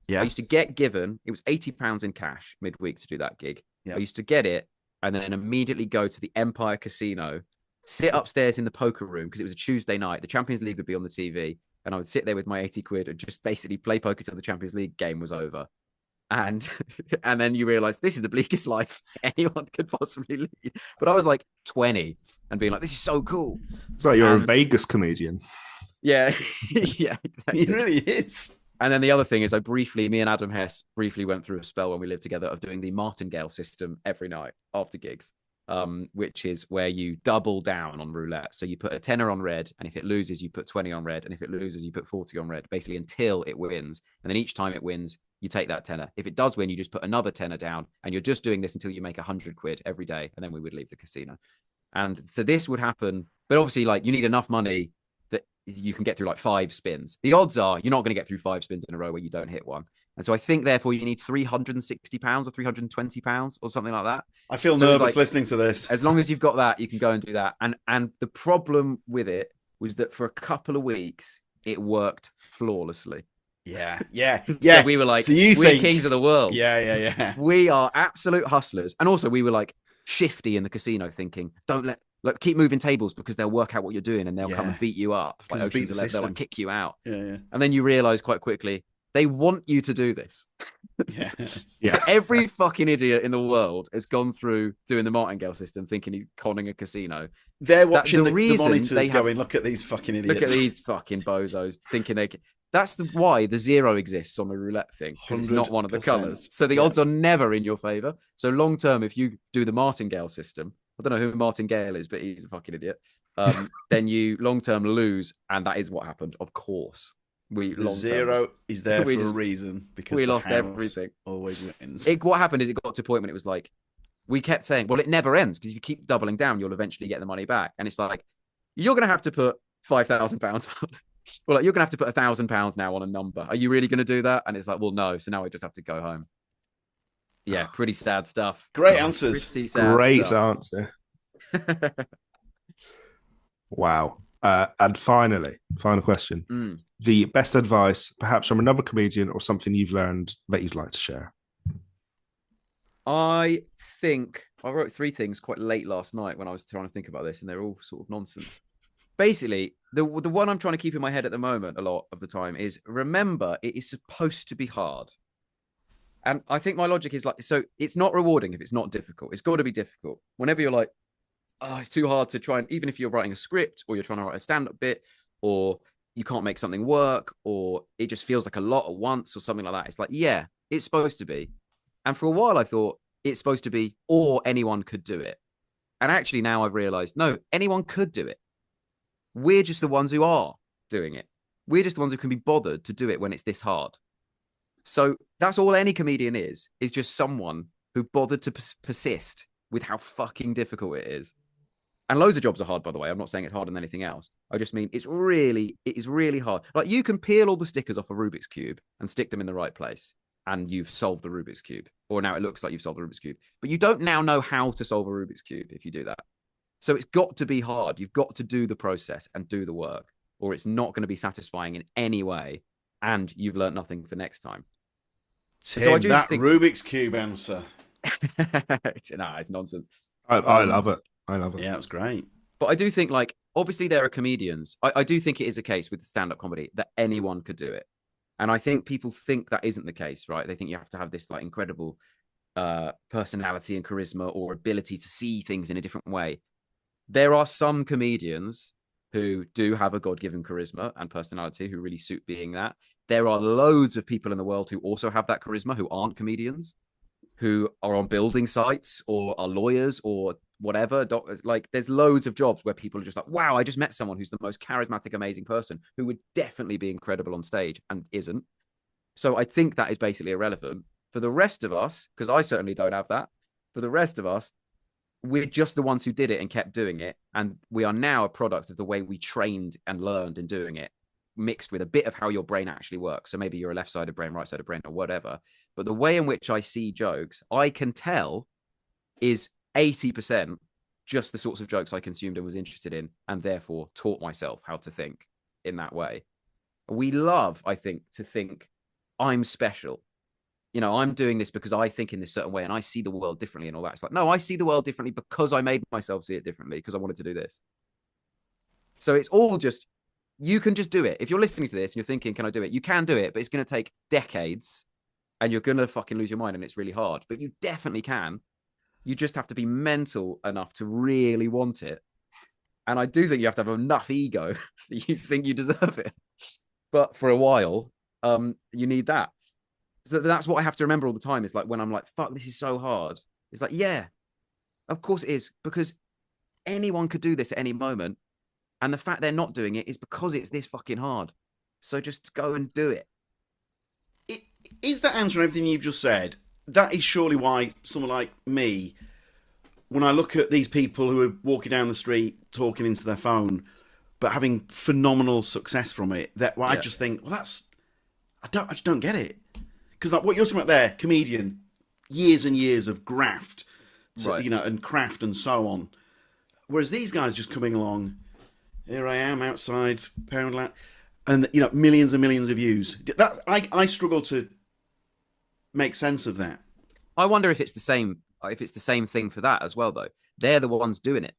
Yeah. I used to get given, it was £80 in cash midweek to do that gig. Yeah. I used to get it and then immediately go to the Empire Casino, sit upstairs in the poker room because it was a Tuesday night. The Champions League would be on the TV, and I would sit there with my 80 quid and just basically play poker till the Champions League game was over. And then you realize this is the bleakest life anyone could possibly lead. But I was like 20 and being like, this is so cool. It's like you're a Vegas comedian. Yeah. Yeah, exactly. It really is. And then the other thing is me and Adam Hess briefly went through a spell when we lived together of doing the martingale system every night after gigs, which is where you double down on roulette. So you put a tenner on red, and if it loses, you put 20 on red. And if it loses, you put 40 on red, basically until it wins. And then each time it wins, you take that tenner. If it does win, you just put another tenner down, and you're just doing this until you make 100 quid every day. And then we would leave the casino. And so this would happen, but obviously like you need enough money that you can get through like 5 spins. The odds are you're not going to get through 5 spins in a row where you don't hit one. And so I think therefore you need £360 or £320 or something like that. I feel nervous listening to this. As long as you've got that, you can go and do that. And the problem with it was that for a couple of weeks, it worked flawlessly. Yeah. So we were like, so we're kings of the world. Yeah. We are absolute hustlers. And also we were like shifty in the casino thinking, keep moving tables because they'll work out what you're doing and they'll come and beat you up. Like Ocean's 11, they'll like kick you out. Yeah. And then you realize quite quickly, they want you to do this. Yeah. Every fucking idiot in the world has gone through doing the martingale system thinking he's conning a casino. They're watching the monitors going, look at these fucking idiots. Look at these fucking bozos thinking they can. That's why the 0 exists on the roulette thing, because it's not one of the colours. So the odds are never in your favour. So long term, if you do the martingale system, I don't know who Martingale is, but he's a fucking idiot. Then you long term lose, and that is what happened. Of course, the 0 is there for a reason because we lost everything. Always wins. What happened is it got to a point when it was like we kept saying, "Well, it never ends because if you keep doubling down, you'll eventually get the money back." And it's like you're going to have to put £5,000 up. Well, like, you're going to have to put £1,000 now on a number. Are you really going to do that? And it's like, well, no. So now I just have to go home. Yeah, pretty sad stuff. Great answers. Great answer. Wow. And finally, final question. The best advice, perhaps from another comedian or something you've learned that you'd like to share. I think I wrote 3 things quite late last night when I was trying to think about this, and they're all sort of nonsense. Basically, the one I'm trying to keep in my head at the moment a lot of the time is remember it is supposed to be hard. And I think my logic is like, so it's not rewarding if it's not difficult. It's got to be difficult. Whenever you're like, oh, it's too hard to try and, even if you're writing a script or you're trying to write a stand-up bit or you can't make something work or it just feels like a lot at once or something like that. It's like, yeah, it's supposed to be. And for a while I thought it's supposed to be, or anyone could do it. And actually now I've realized, no, anyone could do it. We're just the ones who are doing it. We're just the ones who can be bothered to do it when it's this hard. So that's all any comedian is just someone who bothered to persist with how fucking difficult it is. And loads of jobs are hard, by the way. I'm not saying it's harder than anything else. I just mean it is really hard. Like you can peel all the stickers off a Rubik's Cube and stick them in the right place. And you've solved the Rubik's Cube. Or now it looks like you've solved the Rubik's Cube. But you don't now know how to solve a Rubik's Cube if you do that. So it's got to be hard. You've got to do the process and do the work, or it's not going to be satisfying in any way, and you've learned nothing for next time. Tim, so that Rubik's Cube answer. No, it's nonsense. I love it. Yeah, it was great. But I do think, like, obviously there are comedians. I do think it is a case with stand-up comedy that anyone could do it. And I think people think that isn't the case, right? They think you have to have this like incredible personality and charisma or ability to see things in a different way. There are some comedians who do have a God-given charisma and personality who really suit being that. There are loads of people in the world who also have that charisma who aren't comedians, who are on building sites or are lawyers or whatever. Like, there's loads of jobs where people are just like, wow, I just met someone who's the most charismatic, amazing person who would definitely be incredible on stage and isn't. So I think that is basically irrelevant. For the rest of us, because I certainly don't have that, for the rest of us, we're just the ones who did it and kept doing it. And we are now a product of the way we trained and learned in doing it, mixed with a bit of how your brain actually works. So maybe you're a left-sided brain, right-sided brain, or whatever. But the way in which I see jokes, I can tell is 80% just the sorts of jokes I consumed and was interested in, and therefore taught myself how to think in that way. We love, I think, to think I'm special. You know, I'm doing this because I think in this certain way and I see the world differently and all that. It's like, no, I see the world differently because I made myself see it differently because I wanted to do this. So it's all just, you can just do it. If you're listening to this and you're thinking, can I do it? You can do it, but it's going to take decades and you're going to fucking lose your mind and it's really hard. But you definitely can. You just have to be mental enough to really want it. And I do think you have to have enough ego that you think you deserve it. But for a while, you need that. So that's what I have to remember all the time. Is like when I'm like, fuck, this is so hard. It's like, yeah, of course it is. Because anyone could do this at any moment. And the fact they're not doing it is because it's this fucking hard. So just go and do it. Is that answering everything you've just said? That is surely why someone like me, when I look at these people who are walking down the street talking into their phone, but having phenomenal success from it, I just think, well, I just don't get it. Because like what you're talking about there, comedian, years and years of graft, Right. you know, and craft and so on. Whereas these guys just coming along, here I am outside, Poundland, and you know, millions and millions of views. That I struggle to make sense of that. I wonder if it's the same. If it's the same thing for that as well, though. They're the ones doing it,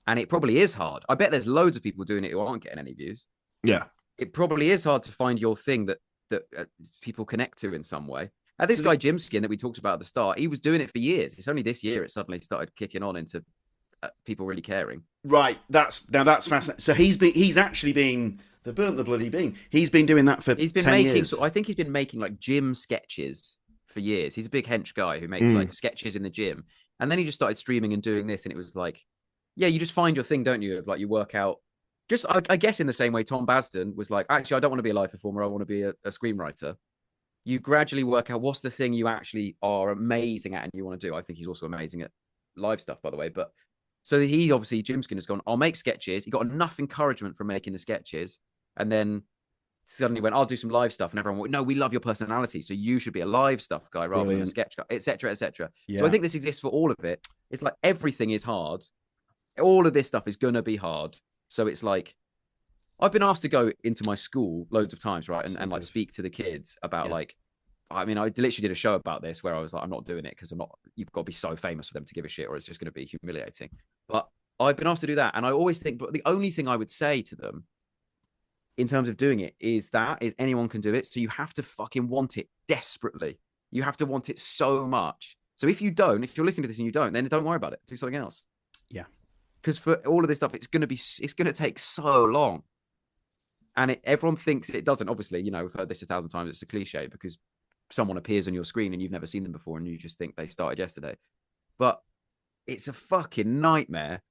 and it probably is hard. I bet there's loads of people doing it who aren't getting any views. Yeah. It probably is hard to find your thing that people connect to in some way. And this guy Jim Skin that we talked about at the start, he was doing it for years. It's only this year it suddenly started kicking on into people really caring. Right. That's fascinating. So he's actually been the burnt the bloody bean. He's been doing that for He's been 10 making. years. So I think he's been making like gym sketches for years. He's a big hench guy who makes like sketches in the gym, and then he just started streaming and doing this, and it was like, yeah, you just find your thing, don't you? Like you work out. Just, I guess, in the same way Tom Basden was like, actually, I don't want to be a live performer. I want to be a screenwriter. You gradually work out what's the thing you actually are amazing at and you want to do. I think he's also amazing at live stuff, by the way. But so he obviously, Jim Skin has gone, I'll make sketches. He got enough encouragement from making the sketches. And then suddenly went, I'll do some live stuff. And everyone went, no, we love your personality. So you should be a live stuff guy rather than a sketch guy, etc., etc. Yeah. So I think this exists for all of it. It's like everything is hard. All of this stuff is going to be hard. So it's like, I've been asked to go into my school loads of times, right? And like speak to the kids about like, I mean, I literally did a show about this where I was like, I'm not doing it because you've got to be so famous for them to give a shit or it's just going to be humiliating. But I've been asked to do that. And I always think, but the only thing I would say to them in terms of doing it is anyone can do it. So you have to fucking want it desperately. You have to want it so much. So if you're listening to this and you don't, then don't worry about it. Do something else. Yeah. Because for all of this stuff, it's going to take so long. And everyone thinks it doesn't. Obviously, you know, we've heard this 1,000 times. It's a cliche because someone appears on your screen and you've never seen them before and you just think they started yesterday. But it's a fucking nightmare.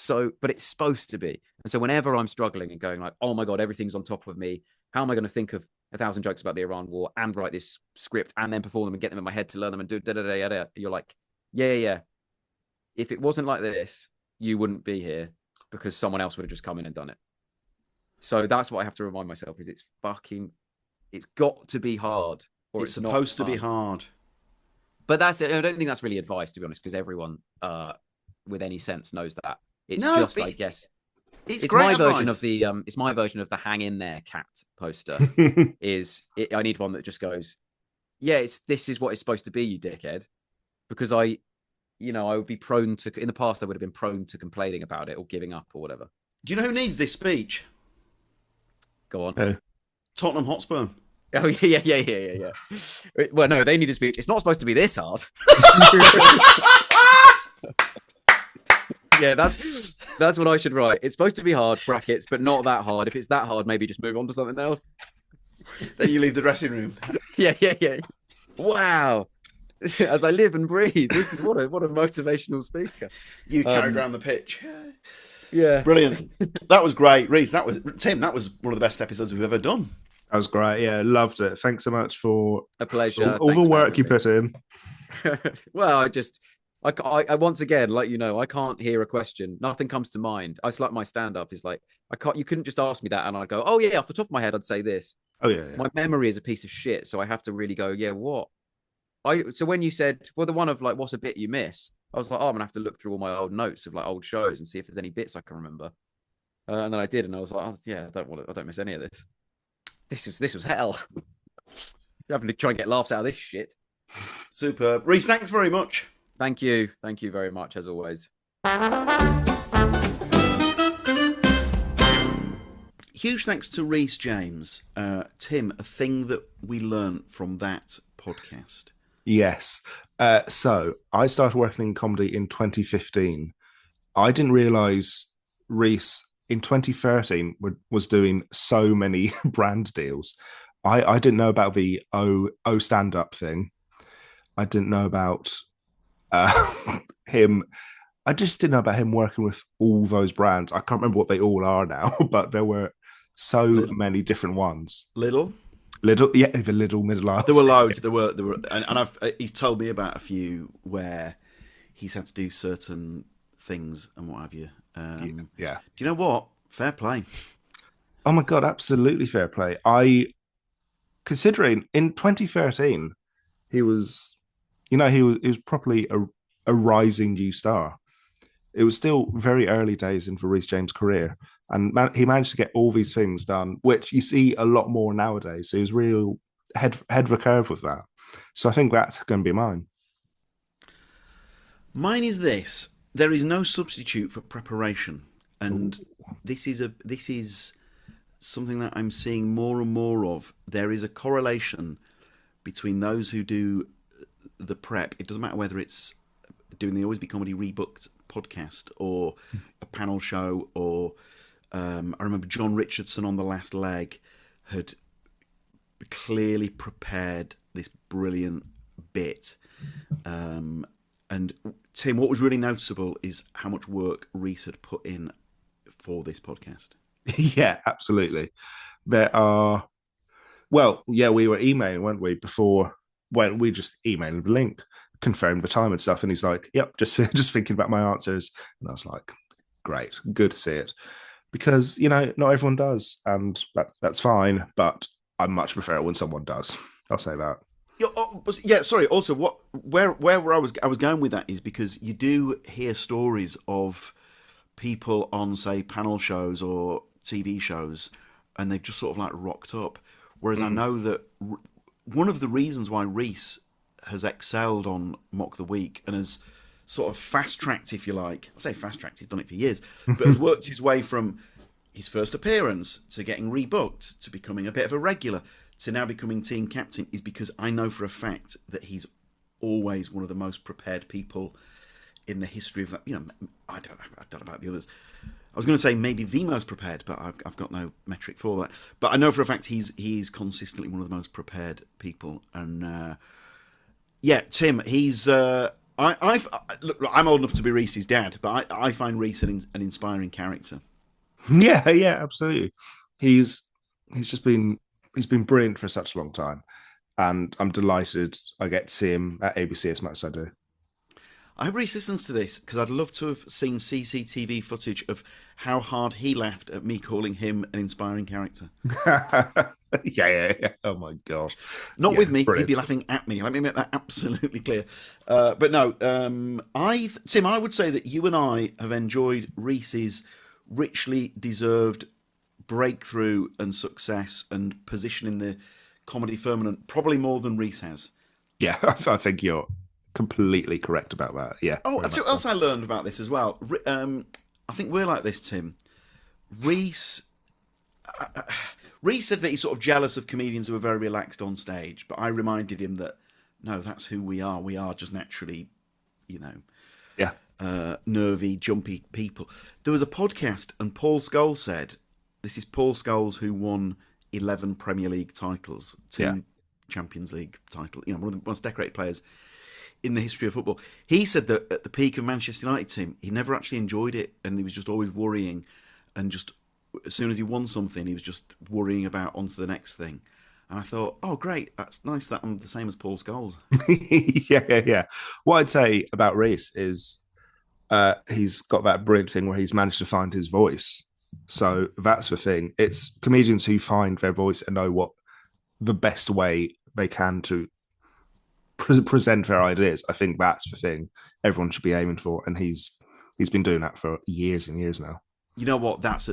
But it's supposed to be. And so whenever I'm struggling and going like, oh my God, everything's on top of me. How am I going to think of 1,000 jokes about the Iran war and write this script and then perform them and get them in my head to learn them and do da-da-da-da-da. You're like, yeah. If it wasn't like this, you wouldn't be here because someone else would have just come in and done it. So that's what I have to remind myself is it's got to be hard. Or it's supposed to be hard. But I don't think that's really advice, to be honest, because everyone with any sense knows that. It's I guess it's my version of it's my version of the hang in there cat poster. I need one that just goes, yeah, this is what it's supposed to be, you dickhead. Because I would be prone to, in the past, I would have been prone to complaining about it or giving up or whatever. Do you know who needs this speech? Go on. Tottenham Hotspur. Oh yeah. Well, no, they need a speech. It's not supposed to be this hard. Yeah, that's what I should write. It's supposed to be hard, brackets, but not that hard. If it's that hard, maybe just move on to something else. Then you leave the dressing room. Yeah. Wow. As I live and breathe. This is what a motivational speaker. You carried around the pitch. Yeah. Brilliant. That was great. Rhys, Tim, that was one of the best episodes we've ever done. That was great. Yeah, loved it. Thanks so much for a pleasure. All the work you put in. Well, I once again, like, I can't hear a question. Nothing comes to mind. It's like my stand-up is like, you couldn't just ask me that and I'd go, oh yeah, off the top of my head, I'd say this. Oh yeah. My memory is a piece of shit. So I have to really go, yeah, what? So when you said, well, the one of like, what's a bit you miss? I was like, oh, I'm gonna have to look through all my old notes of like old shows and see if there's any bits I can remember. And then I did, and I was like, oh, yeah, I don't miss any of this. This was hell. You're having to try and get laughs out of this shit. Superb. Rhys, thanks very much. Thank you very much, as always. Huge thanks to Rhys James. Tim, a thing that we learned from that podcast. Yes. So I started working in comedy in 2015. I didn't realise Rhys in 2013 was doing so many brand deals. I didn't know about the O stand-up thing. I didn't know about him. I just didn't know about him working with all those brands. I can't remember what they all are now, but there were so many different ones. Lidl, yeah, the Lidl middle aisle. There were loads. There were, and he's told me about a few where he's had to do certain things and what have you. Yeah. Do you know what? Fair play. Oh my god, absolutely fair play. Considering in 2013 he was probably a rising new star. It was still very early days in Rhys James' career, and he managed to get all these things done, which you see a lot more nowadays. So he was real head of the curve with that. So I think that's going to be mine. Mine is this: there is no substitute for preparation, and this is something that I'm seeing more and more of. There is a correlation between those who do the prep. It doesn't matter whether it's doing the Always Be Comedy Rebooked podcast or a panel show, or I remember John Richardson on The Last Leg had clearly prepared this brilliant bit. And Tim, what was really noticeable is how much work Rhys had put in for this podcast. Yeah, absolutely. There are, we were emailing, weren't we, before, when we just emailed the link, confirmed the time and stuff, and he's like, yep, just thinking about my answers. And I was like, great, good to see it. Because, not everyone does, and that's fine, but I much prefer it when someone does. I'll say that. Yeah, sorry. Also, where I was going with that is because you do hear stories of people on, say, panel shows or TV shows, and they've just sort of like rocked up. Whereas I know that one of the reasons why Rhys has excelled on Mock the Week and has sort of fast-tracked, if you like. I say fast-tracked, he's done it for years, but has worked his way from his first appearance to getting rebooked to becoming a bit of a regular to now becoming team captain, is because I know for a fact that he's always one of the most prepared people in the history of that. I don't know about the others. I was going to say maybe the most prepared, but I've got no metric for that. But I know for a fact he's consistently one of the most prepared people. And yeah, Tim, he's look, I'm old enough to be Rhys's dad, but I find Rhys an inspiring character. Yeah, absolutely. He's been brilliant for such a long time, and I'm delighted I get to see him at ABC as much as I do. I hope Rhys listens to this, because I'd love to have seen CCTV footage of how hard he laughed at me calling him an inspiring character. Yeah. Oh my gosh. Not with me. Brilliant. He'd be laughing at me. Let me make that absolutely clear. But no, Tim, I would say that you and I have enjoyed Rhys's richly deserved breakthrough and success and position in the comedy firmament probably more than Rhys has. Yeah, I think you're completely correct about that. Yeah. Oh, very that's what much else so. I learned about this as well. I think we're like this, Tim. Rhys Rhys said that he's sort of jealous of comedians who are very relaxed on stage, but I reminded him that no, that's who we are. We are just naturally, you know, Yeah. nervy, jumpy people. There was a podcast, and Paul Scholes said, "This is Paul Scholes who won 11 Premier League titles, two Yeah. Champions League titles. You know, one of the most decorated players in the history of football." He said that at the peak of Manchester United team, he never actually enjoyed it, and he was just always worrying, and just as soon as he won something, he was just worrying about onto the next thing. And I thought, oh great, that's nice that I'm the same as Paul Scholes. Yeah. What I'd say about Rhys is he's got that brilliant thing where he's managed to find his voice. So that's the thing. It's comedians who find their voice and know what the best way they can to present their ideas. I think that's the thing everyone should be aiming for, and he's been doing that for years and years now. You know what? That's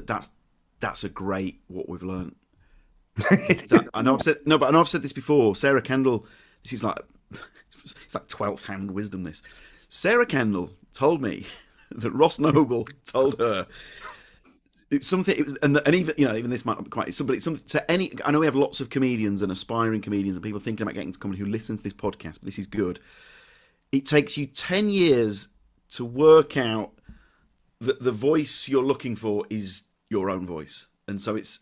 a great what we've learned. That, I know I've said no, but I know I've said this before. Sarah Kendall, this is like it's like 12th hand wisdom. This Sarah Kendall told me that Ross Noble told her it's something. It was, and even even this might not be quite. It's something to any. I know we have lots of comedians and aspiring comedians and people thinking about getting into comedy who listen to this podcast. But this is good. It takes you 10 years to work out that the voice you're looking for is your own voice, and so it's.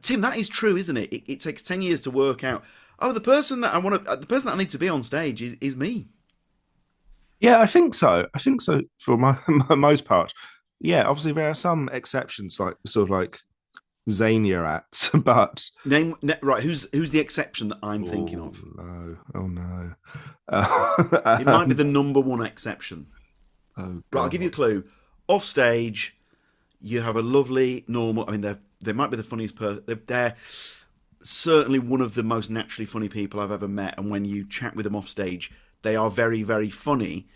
Tim, that is true, isn't it? It takes 10 years to work out. Oh, the person that the person that I need to be on stage is me. Yeah, I think so. I think so for my most part. Yeah, obviously there are some exceptions, like sort of like zanier acts, but Right? Who's the exception that I'm thinking of? No, oh no, It might be the number one exception. oh Right, I'll give you a clue. Off stage, you have a lovely, normal. I mean, they might be the funniest person. They're certainly one of the most naturally funny people I've ever met. And when you chat with them off stage, they are very, very funny,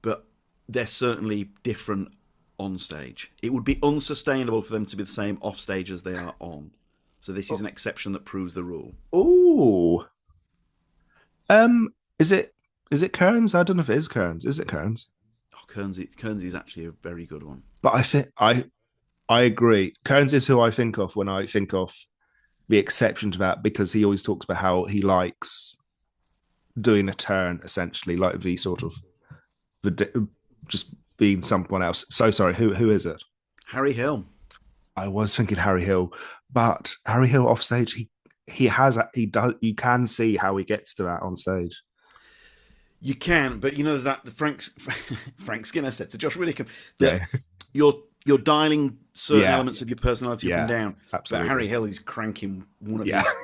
but they're certainly different on stage. It would be unsustainable for them to be the same off stage as they are on. So this is an exception that proves the rule. Oh, is it Kearns? I don't know if it is Kearns. Is it Kearns? Oh, Kearns is actually a very good one. But I think I agree. Kearns is who I think of when I think of the exception to that, because he always talks about how he likes doing a turn, essentially, like the sort of just being someone else. So sorry, who is it? Harry Hill. I was thinking Harry Hill, but Harry Hill off stage, he does. You can see how he gets to that on stage. You can, but you know that the Frank Skinner said to Josh Widdicombe that you're dialing certain elements of your personality up and down. Absolutely. But Harry Hill is cranking one of these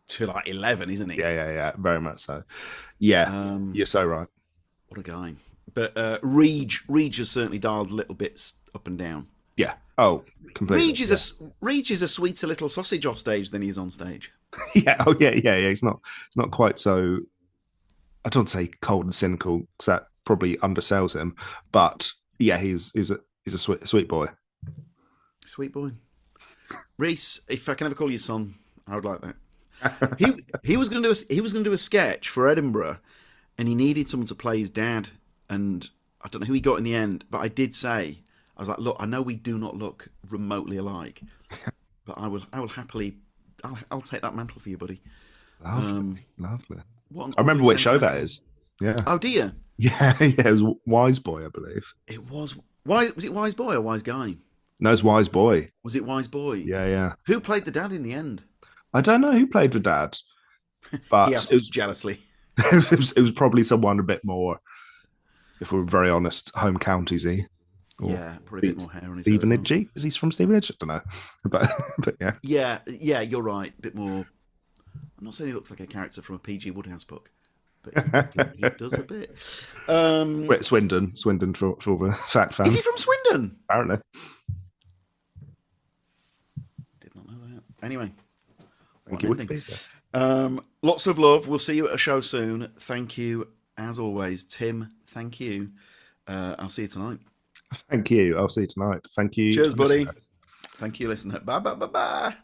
to like 11, isn't he? Yeah, very much so. Yeah, you're so right. What a guy. But Rhys has certainly dialed little bits up and down. Yeah. Oh, completely. Rhys is a sweeter little sausage off stage than he is on stage. Yeah. Oh, yeah. He's not quite so. I don't say cold and cynical, because that probably undersells him. But yeah, he's a sweet boy. Sweet boy. Rhys, if I can ever call you son, I would like that. he was going to do a sketch for Edinburgh, and he needed someone to play his dad. And I don't know who he got in the end, but I did say, I was like, look, I know we do not look remotely alike, but I will happily, I'll take that mantle for you, buddy. Lovely. I remember which show that is. Yeah. Oh dear. Yeah. It was Wise Boy, I believe. It was. Was it Wise Boy or Wise Guy? No, it's Wise Boy. Was it Wise Boy? Yeah. Who played the dad in the end? I don't know who played the dad, but he asked jealously. It was probably someone a bit more, if we're very honest, home counties-y. Yeah, probably a bit more hair on his head. Stevenage? Is he from Stevenage? I don't know. But yeah. Yeah, you're right. A bit more. I'm not saying he looks like a character from a PG Woodhouse book, but he does a bit. Swindon for the fact fans. Is he from Swindon? Apparently. Did not know that. Anyway. Thank you. Lots of love. We'll see you at a show soon. Thank you, as always. Tim, thank you. I'll see you tonight. Thank you. I'll see you tonight. Thank you. Cheers, buddy. Thank you, listener. Bye.